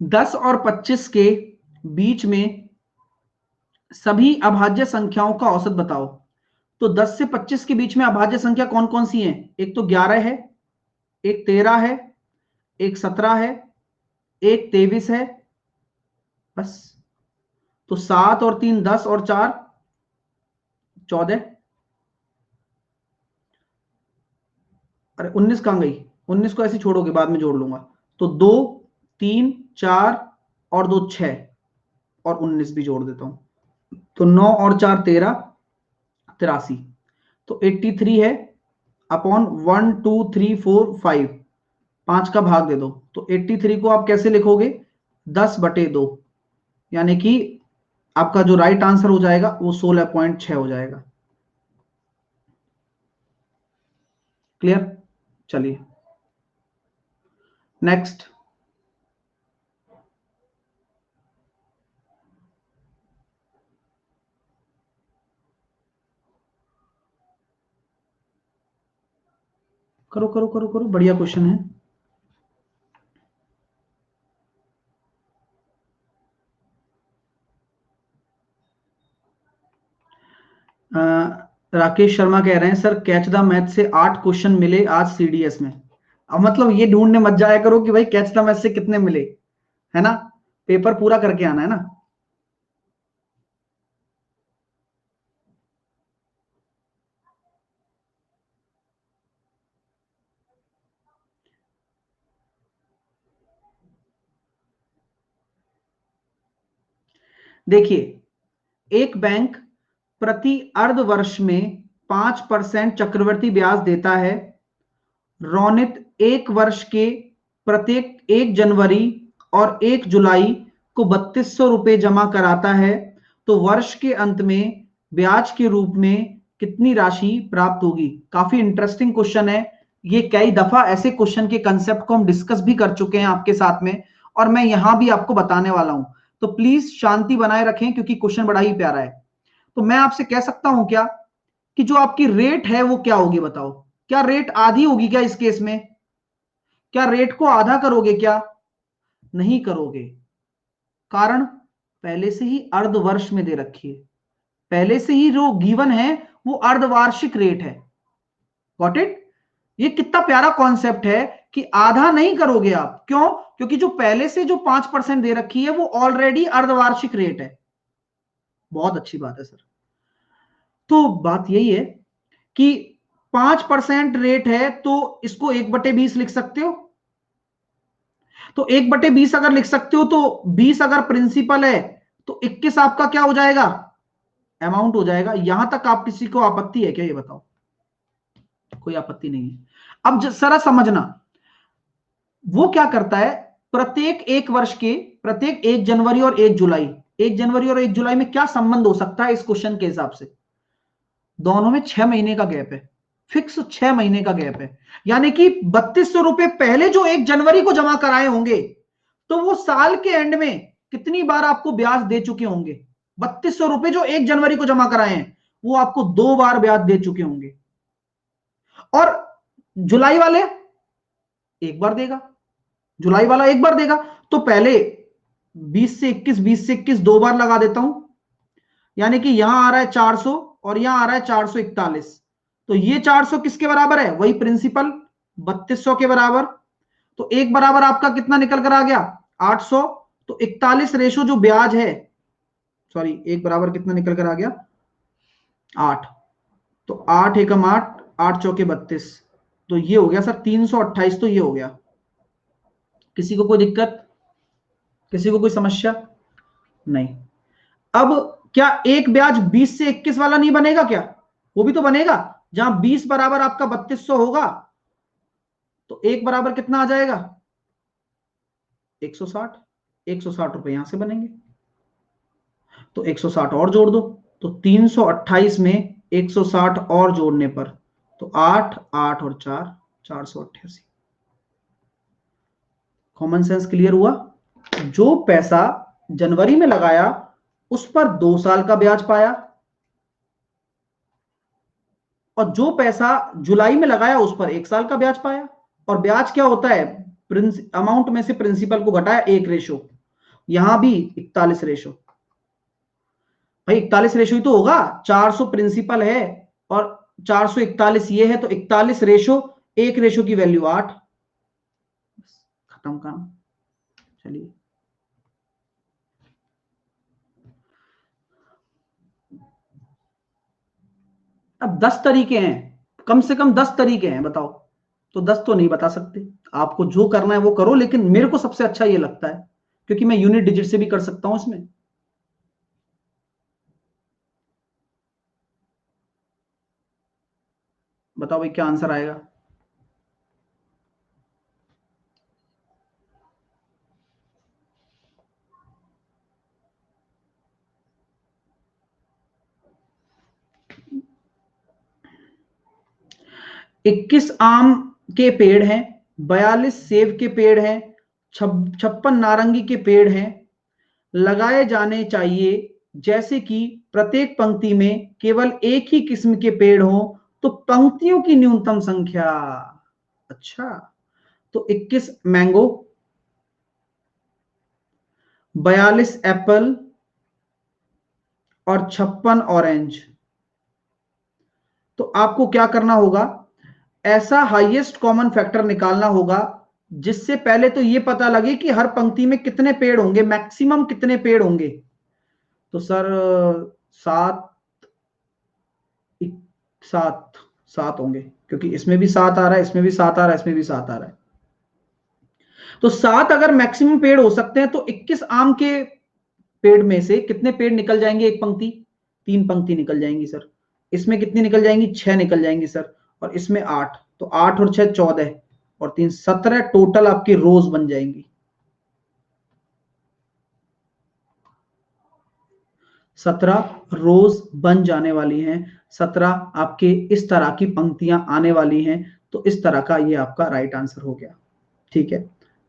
दस और 25 के बीच में सभी अभाज्य संख्याओं का औसत बताओ। तो 10 से 25 के बीच में अभाज्य संख्या कौन कौन सी है? एक तो 11 है, एक 13 है, एक 17 है, एक 23 है, बस। तो 7 और 3 10 और 4 14। अरे 19 कहां गई? 19 को ऐसे छोड़ोगे, बाद में जोड़ लूंगा। तो 2 3 4 और 2 6 और 19 भी जोड़ देता हूं। तो 9 और 4 13, 83। तो 83 है अपॉन 1 2 3 4 5, 5 का भाग दे दो, तो 83 को आप कैसे लिखोगे, 10/2, यानी कि आपका जो राइट आंसर हो जाएगा वो 16.6 हो जाएगा। क्लियर? चलिए नेक्स्ट। करो करो करो करो, बढ़िया क्वेश्चन है। अ, राकेश शर्मा कह रहे हैं सर कैच द मैथ से 8 क्वेश्चन मिले आज सीडीएस में। अब मतलब ये ढूंढने मत जाया करो कि भाई कैच द मैथ से कितने मिले, है ना, पेपर पूरा करके आना है ना। देखिए, एक बैंक प्रति अर्ध वर्ष में 5% चक्रवृद्धि ब्याज देता है। रोनित एक वर्ष के प्रत्येक 1 जनवरी और 1 जुलाई को 3200 रुपए जमा कराता है, तो वर्ष के अंत में ब्याज के रूप में कितनी राशि प्राप्त होगी। काफी इंटरेस्टिंग क्वेश्चन है ये। कई दफा ऐसे क्वेश्चन के कंसेप्ट को हम डिस्कस भी कर चुके हैं आपके साथ में, और मैं यहां भी आपको बताने वाला हूं। तो प्लीज शांति बनाए रखें क्योंकि क्वेश्चन बड़ा ही प्यारा है। तो मैं आपसे कह सकता हूं क्या कि जो आपकी रेट है वो क्या होगी, बताओ। क्या रेट आधी होगी क्या इस केस में? क्या रेट को आधा करोगे क्या? नहीं करोगे। कारण पहले से ही अर्धवर्ष में दे रखी है, पहले से ही जो गिवन है वो अर्धवार्षिक रेट है। Got it? ये कितना प्यारा कॉन्सेप्ट है कि आधा नहीं करोगे आप। क्यों? क्योंकि जो पहले से जो 5% दे रखी है वो ऑलरेडी अर्धवार्षिक रेट है। बहुत अच्छी बात है सर। तो बात यही है कि 5% रेट है तो इसको 1/20 लिख सकते हो। तो 1/20 अगर लिख सकते हो तो 20 अगर प्रिंसिपल है तो 21 आपका क्या हो जाएगा, अमाउंट हो जाएगा। यहां तक आप किसी को आपत्ति है क्या, ये बताओ। कोई आपत्ति नहीं है। अब जरा समझना, वो क्या करता है, प्रत्येक एक वर्ष के प्रत्येक 1 जनवरी और 1 जुलाई, 1 जनवरी और 1 जुलाई में क्या संबंध हो सकता है इस क्वेश्चन के हिसाब से? दोनों में 6 महीने का गैप है, फिक्स 6 महीने का गैप है। यानी कि 3200 रुपए पहले जो 1 जनवरी को जमा कराए होंगे तो वो साल के एंड में कितनी बार आपको ब्याज दे चुके होंगे? 3200 रुपए जो 1 जनवरी को जमा कराए हैं वो आपको 2 बार ब्याज दे चुके होंगे। और जुलाई वाले 1 बार देगा, जुलाई वाला 1 बार देगा। तो पहले 20 से 21, 20 से 21 2 बार लगा देता हूं, यानी कि यहां आ रहा है 400 और यहां आ रहा है 441। तो ये 400 किसके बराबर है, वही प्रिंसिपल 3200 के बराबर। तो एक बराबर आपका कितना निकल कर आ गया, 800। तो 41 रेशो जो ब्याज है, सॉरी, एक बराबर कितना निकल कर आ गया, 8। तो 8 एकम 8, 8 चौके 32। तो ये हो गया सर 328। तो ये हो गया। किसी को कोई दिक्कत, किसी को कोई समस्या? नहीं। अब क्या एक ब्याज 20 से 21 वाला नहीं बनेगा क्या? वो भी तो बनेगा। जहां 20 बराबर आपका 3200 होगा तो एक बराबर कितना आ जाएगा, 160। 160 रुपए यहां से बनेंगे, तो 160 और जोड़ दो। तो 328 में 160 और जोड़ने पर तो 8, 8 और 4, 488। कॉमन सेंस क्लियर हुआ? जो पैसा जनवरी में लगाया उस पर 2 साल का ब्याज पाया, और जो पैसा जुलाई में लगाया उस पर 1 साल का ब्याज पाया। और ब्याज क्या होता है, अमाउंट में से प्रिंसिपल को घटाया 1 रेशो। यहां भी 41 रेशो। भाई 41 रेशो ही तो होगा, 400 प्रिंसिपल है और 441 ये है, तो 41 रेशो, 1 रेशो की वैल्यू 8। खत्म काम। चलिए, अब 10 तरीके हैं, कम से कम 10 तरीके हैं, बताओ। तो 10 तो नहीं बता सकते, आपको जो करना है वो करो, लेकिन मेरे को सबसे अच्छा ये लगता है क्योंकि मैं यूनिट डिजिट से भी कर सकता हूं इसमें। बताओ भाई क्या आंसर आएगा। 21 आम के पेड़ हैं, 42 सेब के पेड़ हैं, 56 नारंगी के पेड़ हैं, लगाए जाने चाहिए। जैसे कि प्रत्येक पंक्ति में केवल एक ही किस्म के पेड़ हो तो पंक्तियों की न्यूनतम संख्या। अच्छा, तो 21 मैंगो, 42 एप्पल और 56 ऑरेंज। तो आपको क्या करना होगा, ऐसा हाईएस्ट कॉमन फैक्टर निकालना होगा जिससे पहले तो ये पता लगे कि हर पंक्ति में कितने पेड़ होंगे, मैक्सिमम कितने पेड़ होंगे। तो सर 7 7 7 होंगे, क्योंकि इसमें भी 7 आ रहा है, इसमें भी 7 आ रहा है, इसमें भी 7 आ रहा है। तो 7 अगर मैक्सिमम पेड़ हो सकते हैं तो 21 आम के पेड़ में से कितने पेड़ निकल जाएंगे, एक पंक्ति, 3 पंक्ति निकल जाएंगी सर। इसमें कितनी निकल जाएंगी, 6 निकल जाएंगी सर, और इसमें 8, तो 8 और 6 14 और 3 17 टोटल आपकी रोज बन जाएंगी। 17 रोज बन जाने वाली हैं, 17 आपके इस तरह की पंक्तियां आने वाली हैं। तो इस तरह का ये आपका राइट आंसर हो गया। ठीक है,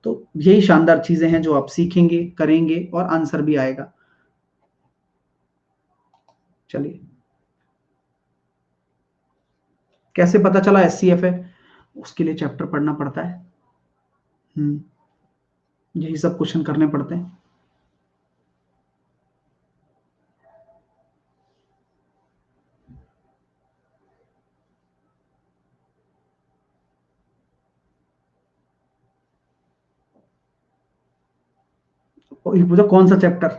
तो यही शानदार चीजें हैं जो आप सीखेंगे, करेंगे और आंसर भी आएगा। चलिए, कैसे पता चला एससीएफ है, उसके लिए चैप्टर पढ़ना पड़ता है। यही सब क्वेश्चन करने पड़ते हैं। पूछो कौन सा चैप्टर,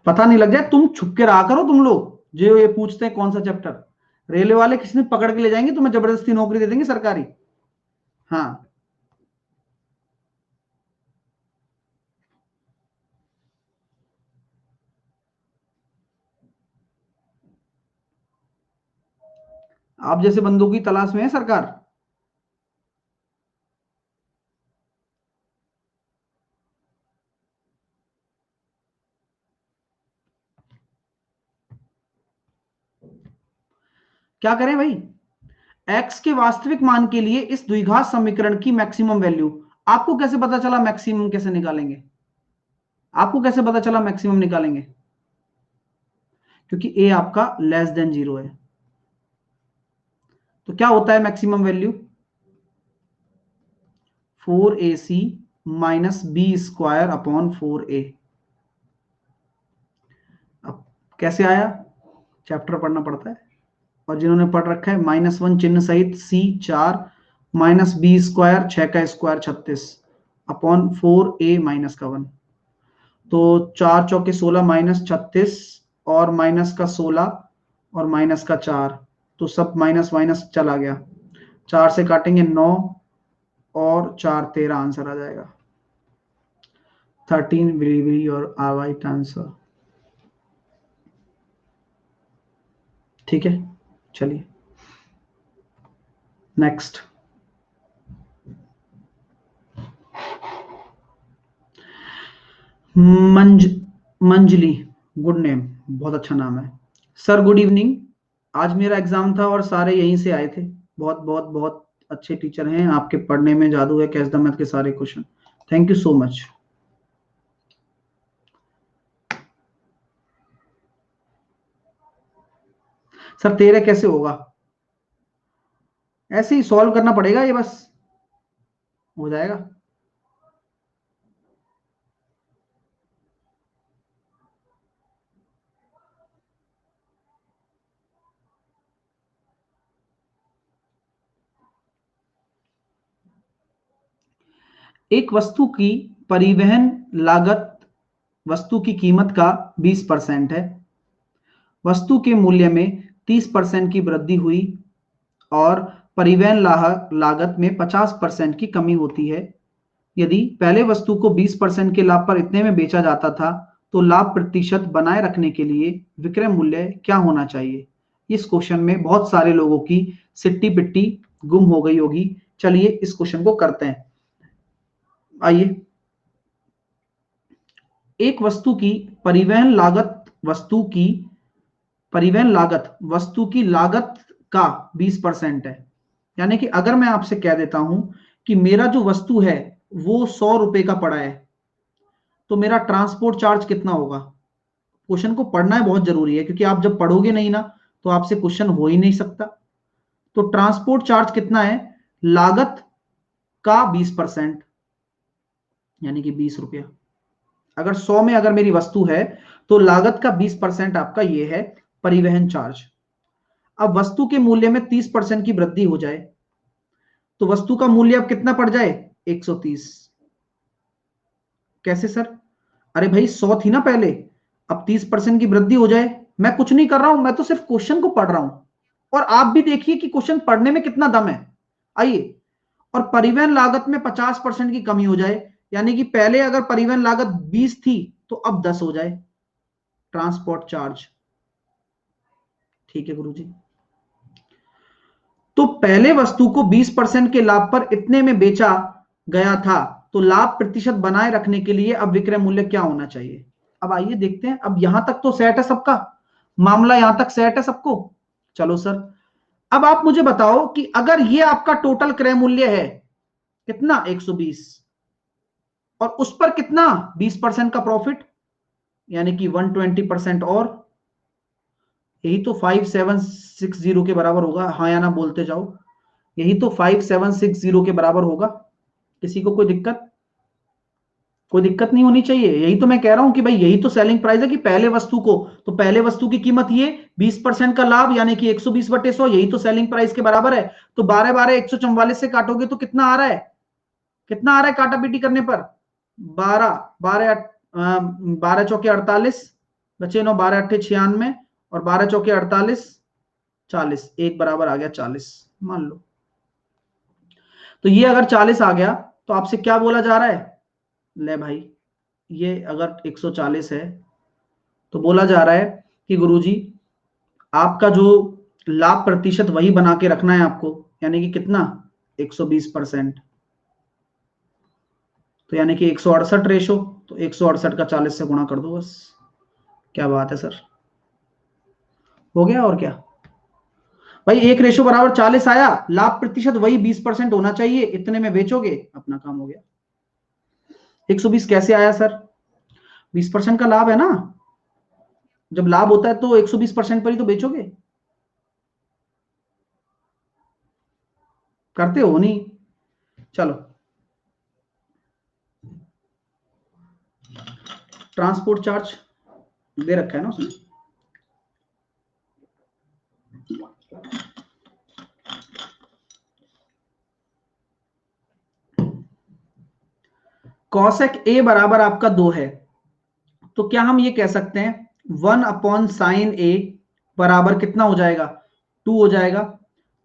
पता नहीं लग जाए, तुम छुप के रहा करो तुम लोग जो ये पूछते हैं कौन सा चैप्टर। रेलवे वाले किसी ने पकड़ के ले जाएंगे, तुम्हें जबरदस्ती नौकरी दे देंगे सरकारी। हाँ, आप जैसे बंदों की तलाश में है सरकार। क्या करें भाई, एक्स के वास्तविक मान के लिए इस द्विघात समीकरण की मैक्सिमम वैल्यू। आपको कैसे पता चला मैक्सिमम कैसे निकालेंगे, आपको कैसे पता चला मैक्सिमम निकालेंगे, क्योंकि ए आपका लेस देन 0 है। तो क्या होता है maximum value, 4ac minus B square upon 4a। अब कैसे आया, चैप्टर पढ़ना पड़ता है। और जिन्होंने पढ़ रखा है -1 चिन्ह सहित सी 4 माइनस बी स्क्वायर 6 का स्क्वायर 36 अपॉन 4a माइनस का 1। तो 4 चौके 16 माइनस 36 और माइनस का 16 और माइनस का 4, तो सब माइनस माइनस चला गया। 4 से काटेंगे 9 और 4 13, आंसर आ जाएगा 13 will be your right answer. ठीक है, चलिए नेक्स्ट। मंजली, गुड नेम, बहुत अच्छा नाम है सर। गुड इवनिंग, आज मेरा एग्जाम था और सारे यहीं से आए थे। बहुत बहुत बहुत अच्छे टीचर हैं, आपके पढ़ने में जादू है, कैच द मैथ के सारे question. Thank you so much. Sir 13 कैसे होगा, ऐसे ही सॉल्व करना पड़ेगा, ये बस हो जाएगा। एक वस्तु की परिवहन लागत वस्तु की कीमत का 20% है। वस्तु के मूल्य में 30% की वृद्धि हुई और परिवहन लागत में 50% की कमी होती है। यदि पहले वस्तु को 20% के लाभ पर इतने में बेचा जाता था तो लाभ प्रतिशत बनाए रखने के लिए विक्रय मूल्य क्या होना चाहिए। इस क्वेश्चन में बहुत सारे लोगों की सिट्टी पिट्टी गुम हो गई होगी। चलिए इस क्वेश्चन को करते हैं। आइए, एक वस्तु की परिवहन लागत वस्तु की परिवहन लागत वस्तु की लागत का 20% है। यानी कि अगर मैं आपसे कह देता हूं कि मेरा जो वस्तु है वो 100 रुपए का पड़ा है, तो मेरा ट्रांसपोर्ट चार्ज कितना होगा? क्वेश्चन को पढ़ना है, बहुत जरूरी है, क्योंकि आप जब पढ़ोगे नहीं ना तो आपसे क्वेश्चन हो ही नहीं सकता। तो ट्रांसपोर्ट चार्ज कितना है? लागत का 20%, यानी कि 20 रुपया। अगर 100 में अगर मेरी वस्तु है तो लागत का 20% आपका ये है परिवहन चार्ज। अब वस्तु के मूल्य में 30% की वृद्धि हो जाए तो वस्तु का मूल्य अब कितना पड़ जाए? 130। कैसे सर? अरे भाई 100 थी ना पहले, अब 30% की वृद्धि हो जाए। मैं कुछ नहीं कर रहा हूं, मैं तो सिर्फ क्वेश्चन को पढ़ रहा हूं, और आप भी देखिए कि क्वेश्चन पढ़ने में कितना दम है। आइए, और परिवहन लागत में 50% की कमी हो जाए, यानी कि पहले अगर परिवहन लागत 20 थी तो अब 10 हो जाए ट्रांसपोर्ट चार्ज। ठीक है गुरुजी। तो पहले वस्तु को 20% के लाभ पर इतने में बेचा गया था, तो लाभ प्रतिशत बनाए रखने के लिए अब विक्रय मूल्य क्या होना चाहिए? अब आइए देखते हैं। अब यहां तक तो सेट है सबका मामला, यहां तक सेट है सबको। चलो सर, अब आप मुझे बताओ कि अगर ये आपका टोटल क्रय मूल्य है कितना? 120, और उस पर कितना? 20% का प्रॉफिट, यानी कि 120% और, यही तो 5760 के बराबर होगा। हाँ या ना बोलते जाओ। यही तो 5760 के बराबर होगा। किसी को कोई दिक्कत? कोई दिक्कत नहीं होनी चाहिए। यही तो मैं कह रहा हूं कि भाई यही तो सेलिंग प्राइस है, कि पहले वस्तु को, तो पहले वस्तु की कीमत ये 20% का लाभ, यानी कि 120/100, यही तो सेलिंग प्राइस के बराबर है। तो 12 144 से काटोगे तो कितना आ रहा है? कितना आ रहा है काटा पीटी करने पर? 12 चौके 48, बचे 9, 12 अट्ठे 96, और 12 चौके 48, 40, एक बराबर आ गया 40 मान लो। तो ये अगर 40 आ गया तो आपसे क्या बोला जा रहा है? ले भाई, ये अगर 140 है तो बोला जा रहा है कि गुरुजी आपका जो लाभ प्रतिशत वही बना के रखना है आपको, यानी कि कितना? 120%। तो यानी कि 168 रेशो, तो 168 का 40 से गुणा कर दो बस। क्या बात है सर, हो गया। और क्या भाई, 1 रेशो बराबर 40 आया, लाभ प्रतिशत वही 20% होना चाहिए, इतने में बेचोगे, अपना काम हो गया। 120 कैसे आया सर? 20% का लाभ है ना, जब लाभ होता है तो 120% पर ही तो बेचोगे। करते हो नहीं? चलो, ट्रांसपोर्ट चार्ज दे रखा है ना उसमें। कॉसेक ए बराबर आपका 2 है, तो क्या हम ये कह सकते हैं 1/sin ए बराबर कितना हो जाएगा? 2 हो जाएगा।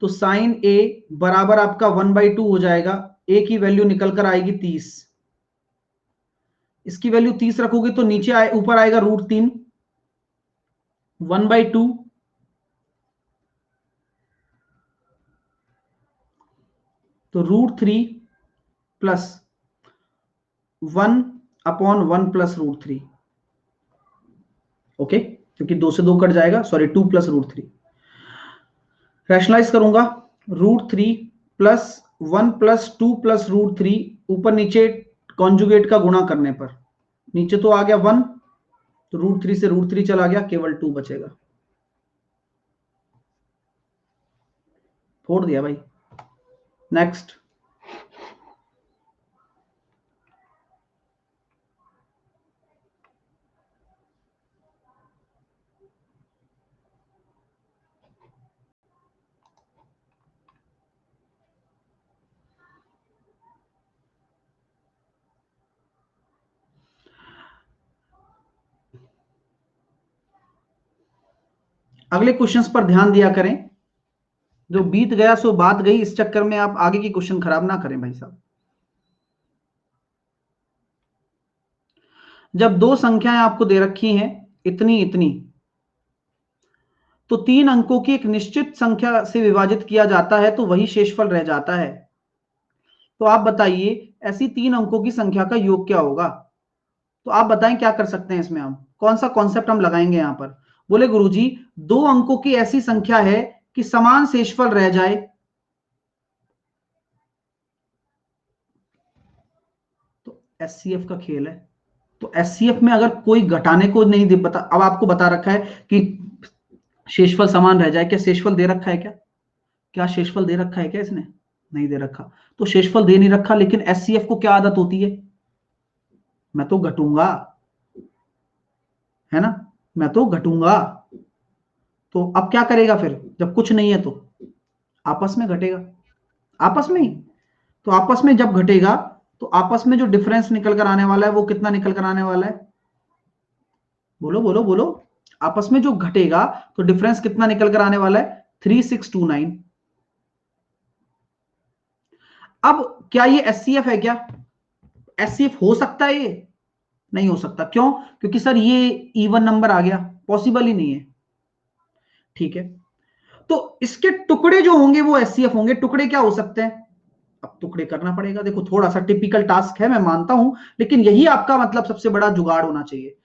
तो साइन ए बराबर आपका 1/2 हो जाएगा। ए की वैल्यू निकल कर आएगी 30। इसकी वैल्यू 30 रखोगे तो नीचे आए, ऊपर आएगा √3, 1/2 तो √3 प्लस 1/1 प्लस √3। ओके, क्योंकि 2 से 2 कट जाएगा, सॉरी 2 प्लस √3। रैशनलाइज करूंगा, √3 प्लस 1 प्लस 2 प्लस √3, ऊपर नीचे कॉन्जुगेट का गुणा करने पर नीचे तो आ गया 1, तो √3 से √3 चला गया, केवल 2 बचेगा। फोड़ दिया भाई। नेक्स्ट, अगले क्वेश्चंस पर ध्यान दिया करें। जो बीत गया सो बात गई, इस चक्कर में आप आगे की क्वेश्चन खराब ना करें भाई साहब। जब दो संख्याएं आपको दे रखी हैं इतनी इतनी, तो 3 अंकों की एक निश्चित संख्या से विभाजित किया जाता है तो वही शेषफल रह जाता है। तो आप बताइए ऐसी 3 अंकों की संख्या का योग क्या होगा? तो आप बताएं क्या कर सकते हैं इसमें, हम कौन सा कॉन्सेप्ट हम लगाएंगे यहां पर? बोले गुरुजी 2 अंकों की ऐसी संख्या है कि समान शेषफल रह जाए, तो एचसीएफ का खेल है। तो एचसीएफ में अगर कोई घटाने को नहीं दे, बता, अब आपको बता रखा है कि शेषफल समान रह जाए, क्या शेषफल दे रखा है क्या? क्या शेषफल दे रखा है क्या इसने? नहीं दे रखा। तो शेषफल दे नहीं रखा, लेकिन एचसीएफ को क्या आदत होती है? मैं तो घटूंगा, है ना, मैं तो घटूंगा। तो अब क्या करेगा फिर जब कुछ नहीं है? तो आपस में घटेगा, आपस में ही। तो आपस में जब घटेगा तो आपस में जो डिफरेंस निकल कर आने वाला है वो कितना निकल कर आने वाला है? बोलो बोलो बोलो। आपस में जो घटेगा तो डिफरेंस कितना निकल कर आने वाला है? 3629। अब क्या ये एचसीएफ है क्या? एचसीएफ हो सकता है ये? नहीं हो सकता। क्यों? क्योंकि सर ये इवन नंबर आ गया, पॉसिबल ही नहीं है। ठीक है, तो इसके टुकड़े जो होंगे वो एचसीएफ होंगे। टुकड़े क्या हो सकते हैं? अब टुकड़े करना पड़ेगा। देखो थोड़ा सा टिपिकल टास्क है, मैं मानता हूं, लेकिन यही आपका मतलब सबसे बड़ा जुगाड़ होना चाहिए।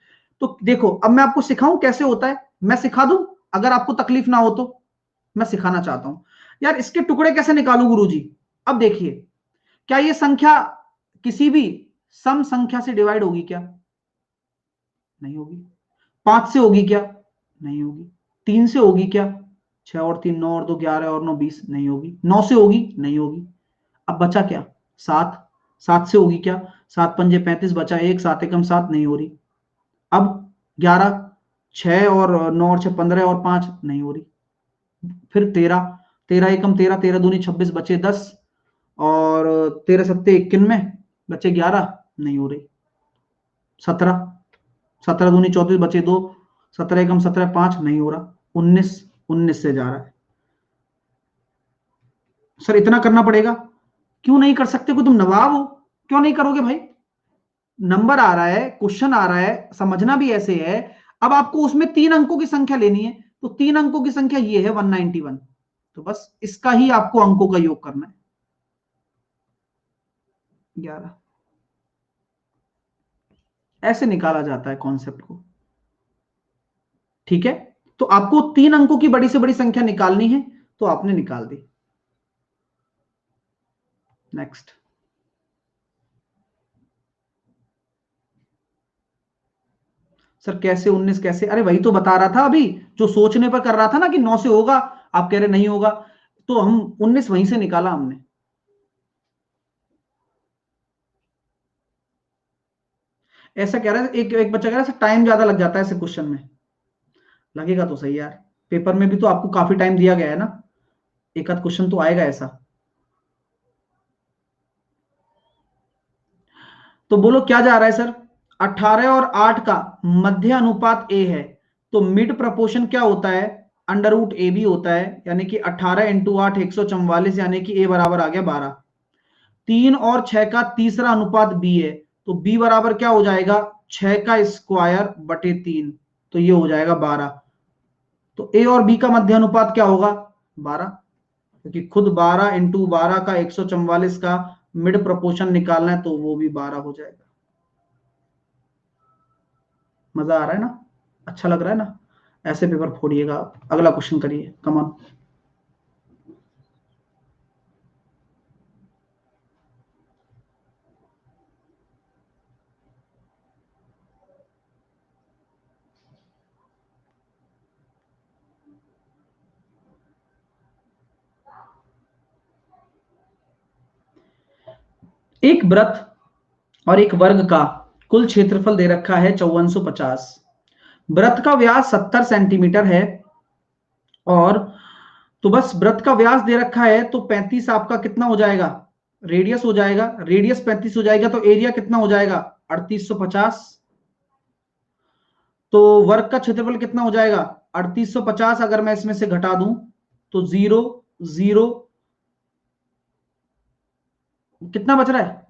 तो देखो अब मैं आपको सिखाऊं कैसे होता है, मैं सिखा दूं, अगर आपको तकलीफ ना हो तो। मैं सिखाना चाहता हूं यार, इसके टुकड़े कैसे निकालूं गुरुजी। अब देखिए, क्या ये संख्या किसी भी सम संख्या से डिवाइड होगी क्या? नहीं होगी। 5 से होगी क्या? नहीं होगी। 3 से होगी क्या? 6 और 3 9 और 2 11 और 9 20। नहीं होगी। 9 से होगी? नहीं होगी। अब बचा क्या? 7। 7 से होगी क्या? 7 पंजे 35, बचा एक, 7 एकम 7, नहीं हो रही। अब 11, 6 और 9 और 6 15 और 5, नहीं हो रही। फिर 13, 13 एकम 13, 13 दूनी 26, बचे 10, और 13 सत्ते 91, बचे 11, नहीं हो रही। 17, 17 दूनी 34, बचे 2, 17 एकम 17, 5, नहीं हो रहा। 19, 19 से जा रहा है। सर इतना करना पड़ेगा? क्यों नहीं कर सकते? कोई तुम नवाब हो, क्यों नहीं करोगे भाई? नंबर आ रहा है, क्वेश्चन आ रहा है, समझना भी ऐसे है। अब आपको उसमें 3 अंकों की संख्या लेनी है, तो 3 अंकों की संख्या ये है 191। तो बस इसका ही आपको अंकों का योग करना है, 11। ऐसे निकाला जाता है कॉन्सेप्ट को। ठीक है, तो आपको 3 अंकों की बड़ी से बड़ी संख्या निकालनी है, तो आपने निकाल दी। नेक्स्ट। सर कैसे 19 कैसे? अरे वही तो बता रहा था अभी, जो सोचने पर कर रहा था ना कि 9 से होगा, आप कह रहे नहीं होगा। तो हम 19 वहीं से निकाला हमने। ऐसा कह रहा है, एक एक बच्चा कह रहा है टाइम ज्यादा लग जाता है ऐसे क्वेश्चन में। लगेगा तो सही यार, पेपर में भी तो आपको काफी टाइम दिया गया है ना, एक आध क्वेश्चन तो आएगा ऐसा। तो बोलो क्या जा रहा है सर? 18 और 8 का मध्य अनुपात ए है, तो मिड प्रपोर्शन क्या होता है? अंडर रूट ए भी होता है, यानी कि 18 इंटू 8 144, यानी कि ए बराबर आ गया 12। 3 और 6 का तीसरा अनुपात बी है, तो बी बराबर क्या हो जाएगा? 6 का स्क्वायर बटे 3, तो ये हो जाएगा 12। तो ए और बी का मध्य अनुपात क्या होगा? 12, क्योंकि खुद 12 इंटू 12 का 144 का मिड प्रोपोर्शन निकालना है, तो वो भी 12 हो जाएगा। मजा आ रहा है ना? अच्छा लग रहा है ना? ऐसे पेपर फोड़िएगा आप। अगला क्वेश्चन करिए, कमान। एक वृत्त और एक वर्ग का कुल क्षेत्रफल दे रखा है 5450। वृत्त का व्यास 70 सेंटीमीटर है, और तो बस वृत्त का व्यास दे रखा है, तो 35 आपका कितना हो जाएगा? रेडियस हो जाएगा। रेडियस 35 हो जाएगा, तो एरिया कितना हो जाएगा? 3850। तो वर्ग का क्षेत्रफल कितना हो जाएगा? 3850। अगर मैं इसमें से घटा दूं तो 0 0, कितना बच रहा है?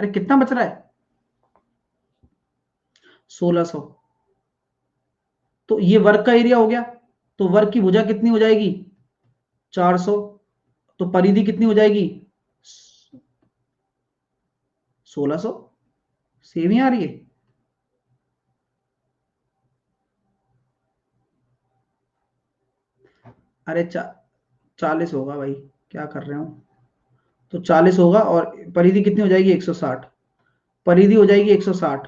अरे कितना बच रहा है? 1600। तो ये वर्ग का एरिया हो गया। तो वर्ग की भुजा कितनी हो जाएगी? 400। तो परिधि कितनी हो जाएगी? 1600। सेम ही आ रही है। अरे 40 होगा भाई, क्या कर रहे हो। तो 40 होगा और परिधि कितनी हो जाएगी 160, परिधि हो जाएगी 160,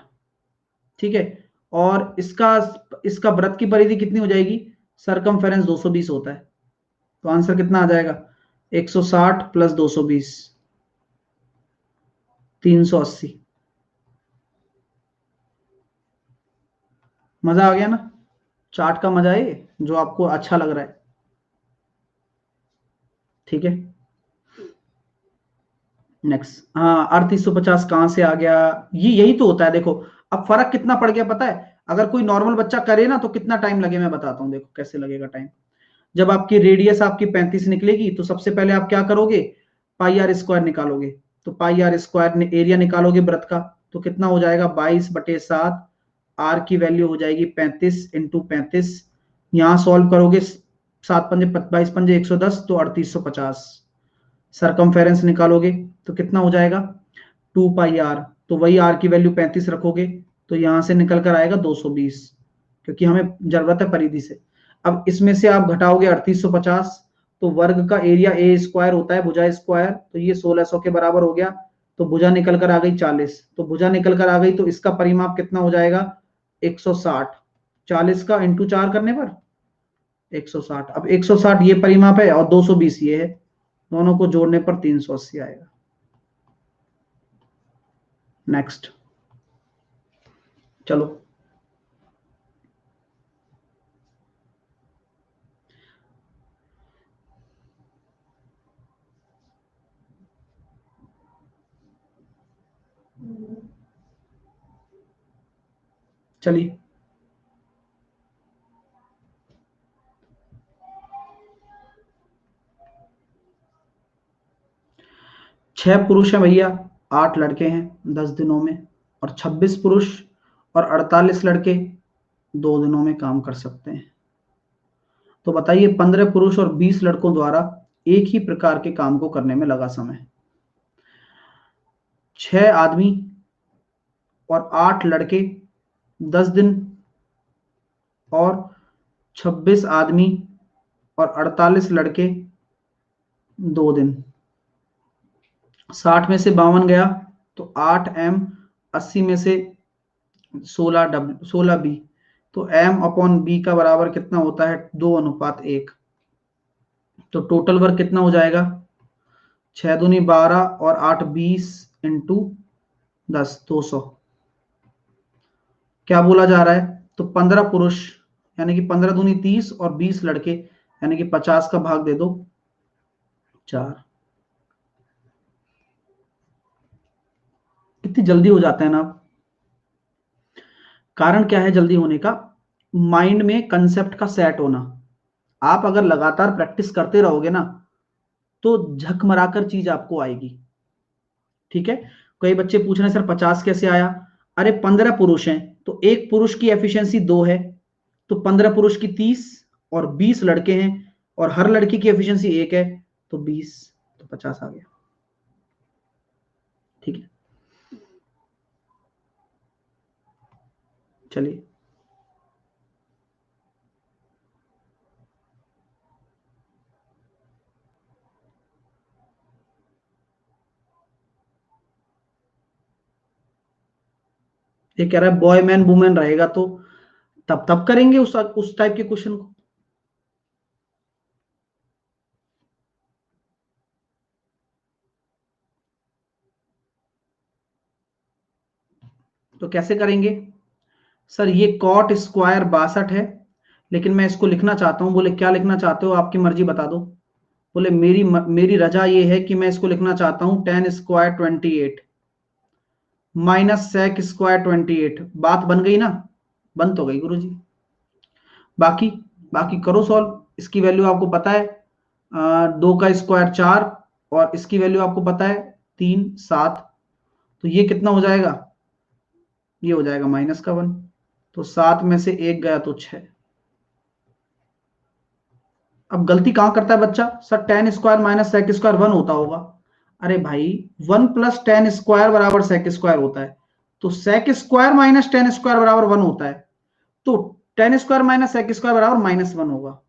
ठीक है। और इसका इसका वृत्त की परिधि कितनी हो जाएगी, सरकमफेरेंस 220 होता है। तो आंसर कितना आ जाएगा 160 प्लस 220, 380। मजा आ गया ना, चार्ट का मजा है जो आपको अच्छा लग रहा है, ठीक है। नेक्स्ट, हाँ 3850 कहां से आ गया, ये यही तो होता है देखो। अब फर्क कितना पड़ गया पता है, अगर कोई नॉर्मल बच्चा करे ना तो कितना टाइम लगे मैं बताता हूँ, देखो कैसे लगेगा टाइम। जब आपकी रेडियस आपकी 35 निकलेगी तो सबसे पहले आप क्या करोगे, पाई आर स्क्वायर निकालोगे। तो पाई आर स्क्वायर एरिया निकालोगे वृत्त का, तो कितना हो जाएगा 22/7। आर की वैल्यू हो जाएगी 35 इंटू 35। यहां सॉल्व करोगे, 7×5 = 22, 110, तो 3850। सरकमफेरेंस निकालोगे तो कितना हो जाएगा 2 पाई आर, तो वही आर की वैल्यू 35 रखोगे, तो यहां से निकल कर आएगा 220, क्योंकि हमें जरूरत है परिधि से। अब इसमें से आप घटाओगे 3850, तो वर्ग का एरिया ए स्क्वायर होता है, भुजा स्क्वायर, तो ये 1600 के बराबर हो गया। तो भुजा निकल कर आ गई 40, तो भुजा निकल कर आ गई, तो इसका परिमाप कितना हो जाएगा 160। 40 का इंटू 4 करने पर 160। अब 160 ये परिमाप है और 220 ये है, दोनों को जोड़ने पर 380 आएगा। नेक्स्ट, चलो चलिए। 6 पुरुष हैं भैया, 8 लड़के हैं 10 दिनों में, और 26 पुरुष और 48 लड़के 2 दिनों में काम कर सकते हैं। तो बताइए 15 पुरुष और 20 लड़कों द्वारा एक ही प्रकार के काम को करने में लगा समय। 6 आदमी और 8 लड़के 10 दिन, और 26 आदमी और 48 लड़के 2 दिन। 60 में से 52 गया, तो 8m, 80 में से 16b, तो m/b का बराबर कितना होता है 2:1। तो टोटल वर्क कितना हो जाएगा 6 दूनी 12 और 8 20 इंटू 10, 200। क्या बोला जा रहा है, तो 15 पुरुष यानी कि 15 दूनी 30 और 20 लड़के यानी कि 50 का भाग दे दो 4। कितनी जल्दी हो जाता है ना। कारण क्या है जल्दी होने का, माइंड में कंसेप्ट का सेट होना। आप अगर लगातार प्रैक्टिस करते रहोगे ना तो झक मराकर चीज आपको आएगी, ठीक है। कई बच्चे पूछ रहे हैं सर 50 कैसे आया, अरे 15 पुरुष हैं तो एक पुरुष की एफिशिएंसी 2 है, तो 15 पुरुष की 30, और 20 लड़के हैं और हर लड़की की एफिशिएंसी 1 है, तो 20, तो 50 आ गया, ठीक है। चलिए, ये कह रहा है बॉय मैन वुमेन रहेगा, तो तब तब करेंगे उस टाइप के क्वेश्चन को। तो कैसे करेंगे, सर ये कॉट स्क्वायर 62 है, लेकिन मैं इसको लिखना चाहता हूं। बोले क्या लिखना चाहते हो, आपकी मर्जी बता दो। बोले मेरी रजा ये है कि मैं इसको लिखना चाहता हूं 10² 28 माइनस सेक स्क्वायर 28। बात बन गई ना, बन तो गई गुरुजी। बाकी बाकी करो सॉल्व। इसकी वैल्यू आपको पता है 2 का स्क्वायर 4, और इसकी वैल्यू आपको पता है 3 7, तो ये कितना हो जाएगा, ये हो जाएगा -1। तो 7 में से 1 गया तो 6। अब गलती कहां करता है बच्चा, सर 10² माइनस सेक स्क्वायर 1 होता होगा। अरे भाई 1 + 10² बराबर सेक स्क्वायर होता है, तो सेक स्क्वायर माइनस 10² बराबर 1 होता है, तो 10² माइनस सेक स्क्वायर बराबर -1 होगा।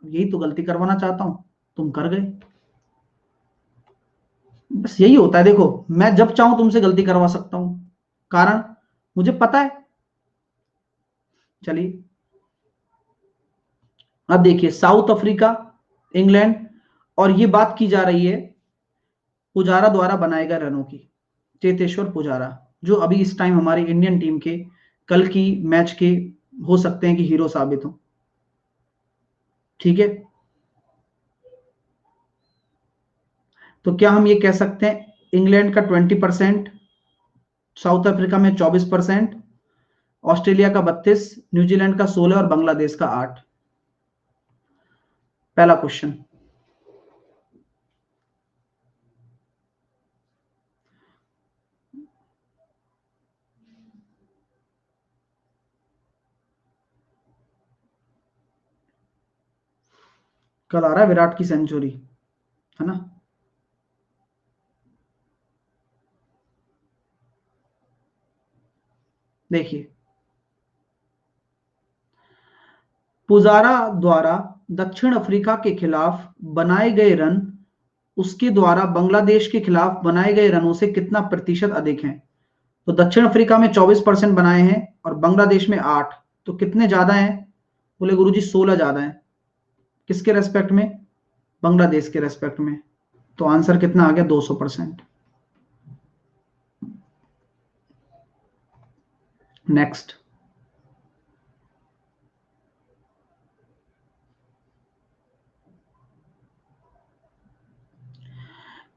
यही तो गलती करवाना चाहता हूं, तुम कर गए। बस यही होता है। देखो, मैं जब चाहूं तुमसे गलती करवा सकता हूं, कारण मुझे पता है। चलिए, अब देखिए, साउथ अफ्रीका, इंग्लैंड, और ये बात की जा रही है पुजारा द्वारा बनाए गए रनों की। चेतेश्वर पुजारा, जो अभी इस टाइम हमारी इंडियन टीम के कल की मैच के हो सकते हैं कि हीरो साबित हो। ठीक है, तो क्या हम ये कह सकते हैं इंग्लैंड का 20%, साउथ अफ्रीका में 24%, ऑस्ट्रेलिया का 32, न्यूजीलैंड का 16 और बांग्लादेश का 8? पहला क्वेश्चन। कल आ रहा है विराट की सेंचुरी, है ना? देखिए, पुजारा द्वारा दक्षिण अफ्रीका के खिलाफ बनाए गए रन उसके द्वारा बांग्लादेश के खिलाफ बनाए गए रनों से कितना प्रतिशत अधिक हैं? तो दक्षिण अफ्रीका में 24% बनाए हैं और बांग्लादेश में 8। तो कितने ज्यादा हैं? बोले गुरुजी 16 ज्यादा हैं। किसके रेस्पेक्ट में? बांग्लादेश के रेस्पेक्ट में। तो आंसर कितना आ गया? 200%। नेक्स्ट।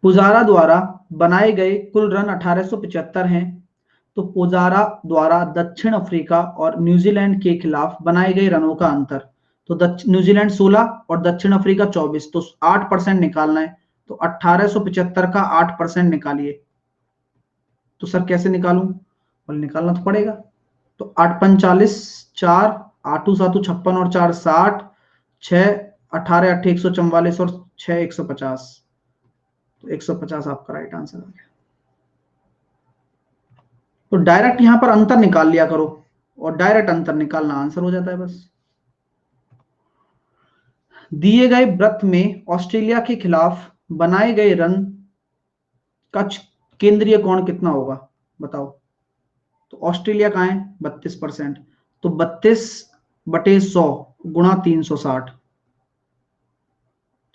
पुजारा द्वारा बनाए गए कुल रन 1875 हैं। तो पुजारा द्वारा दक्षिण अफ्रीका और न्यूजीलैंड के खिलाफ बनाए गए रनों का अंतर, तो न्यूजीलैंड 16 और दक्षिण अफ्रीका 24, तो 8% निकालना है। तो 1875 का 8% निकालिए। तो सर कैसे निकालूं? बोले निकालना तो पड़ेगा। तो 8×5 = 4, 8×7 = 56 और 4 60, 6 18 8 144 और 6 150। तो 150 आपका राइट आंसर आ गया। तो डायरेक्ट यहां पर अंतर निकाल लिया करो, और डायरेक्ट अंतर निकालना आंसर हो जाता है बस। दिए गए वृत्त में ऑस्ट्रेलिया के खिलाफ बनाए गए रन का केंद्रीय कोण कितना होगा? बताओ। तो ऑस्ट्रेलिया का है 32%, तो 32/100 गुणा 360।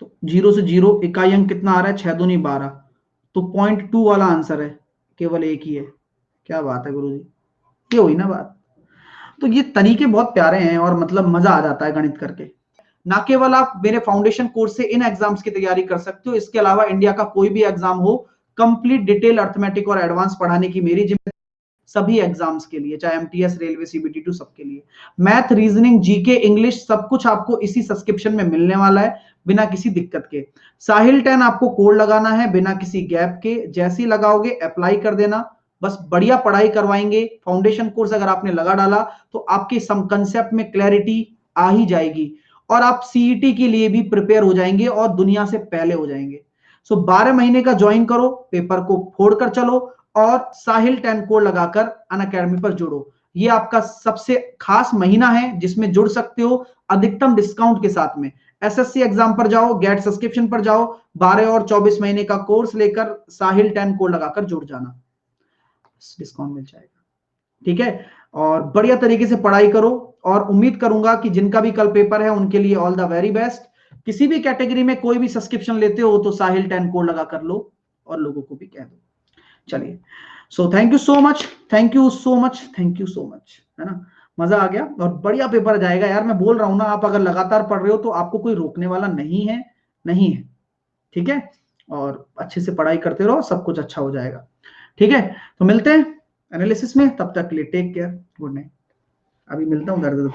तो 0 से 0 इकाई अंक कितना आ रहा है? 6 दूनी 12। तो 0.2 वाला आंसर है, केवल एक ही है। क्या बात है गुरुजी, ये हुई ना बात। तो ये तरीके बहुत प्यारे हैं और मतलब मजा आ जाता है गणित करके। ना केवल आप मेरे फाउंडेशन कोर्स से इन एग्जाम्स की तैयारी कर सकते हो, इसके अलावा इंडिया का कोई भी एग्जाम हो, कंप्लीट डिटेल अर्थमेटिक और एडवांस पढ़ाने की मेरी जिम्मेदारी सभी एग्जाम्स के लिए, चाहे एमटीएस, रेलवे, सीबीटी2 सबके लिए। मैथ, रीजनिंग, जीके, इंग्लिश सब कुछ आपको इसी सब्सक्रिप्शन में मिलने वाला है, बिना किसी दिक्कत के। साहिल 10 आपको कोड लगाना है बिना किसी गैप के, जैसे ही लगाओगे अप्लाई कर देना। बस बढ़िया पढ़ाई करवाएंगे। फाउंडेशन कोर्स अगर आपने लगा डाला तो आपके सम कंसेप्ट में क्लैरिटी आ ही जाएगी, और आप सीईटी के लिए भी प्रिपेयर हो जाएंगे और दुनिया से पहले हो जाएंगे। सो 12 महीने का ज्वाइन करो, पेपर को फोड़कर चलो, और साहिल 10 कोड लगाकर अनअकैडमी पर जुड़ो। ये आपका सबसे खास महीना है जिसमें जुड़ सकते हो अधिकतम डिस्काउंट के साथ में। एसएससी एग्जाम पर जाओ, गेट सब्सक्रिप्शन पर जाओ, 12 और 24 महीने का कोर्स लेकर साहिल 10 कोड लगाकर जुड़ जाना, डिस्काउंट मिल जाएगा। ठीक है, और बढ़िया तरीके से पढ़ाई करो, और उम्मीद करूंगा कि जिनका भी कल पेपर है उनके लिए ऑल द वेरी बेस्ट। किसी भी कैटेगरी में कोई भी सब्सक्रिप्शन लेते हो तो साहिल 10 कोड लगा कर लो, और लोगों को भी कह दो। चलिए, so thank you so much, thank you so much, thank you so much, है ना? मजा आ गया और बढ़िया पेपर जाएगा यार। मैं बोल रहा हूं ना, आप अगर लगातार पढ़ रहे हो तो आपको कोई रोकने वाला नहीं है, नहीं है। ठीक है, और अच्छे से पढ़ाई करते रहो, सब कुछ अच्छा हो जाएगा। ठीक है, तो मिलते हैं एनालिसिस में, तब तक के लिए टेक केयर, गुड नाइट। अभी मिलता हूँ दर्द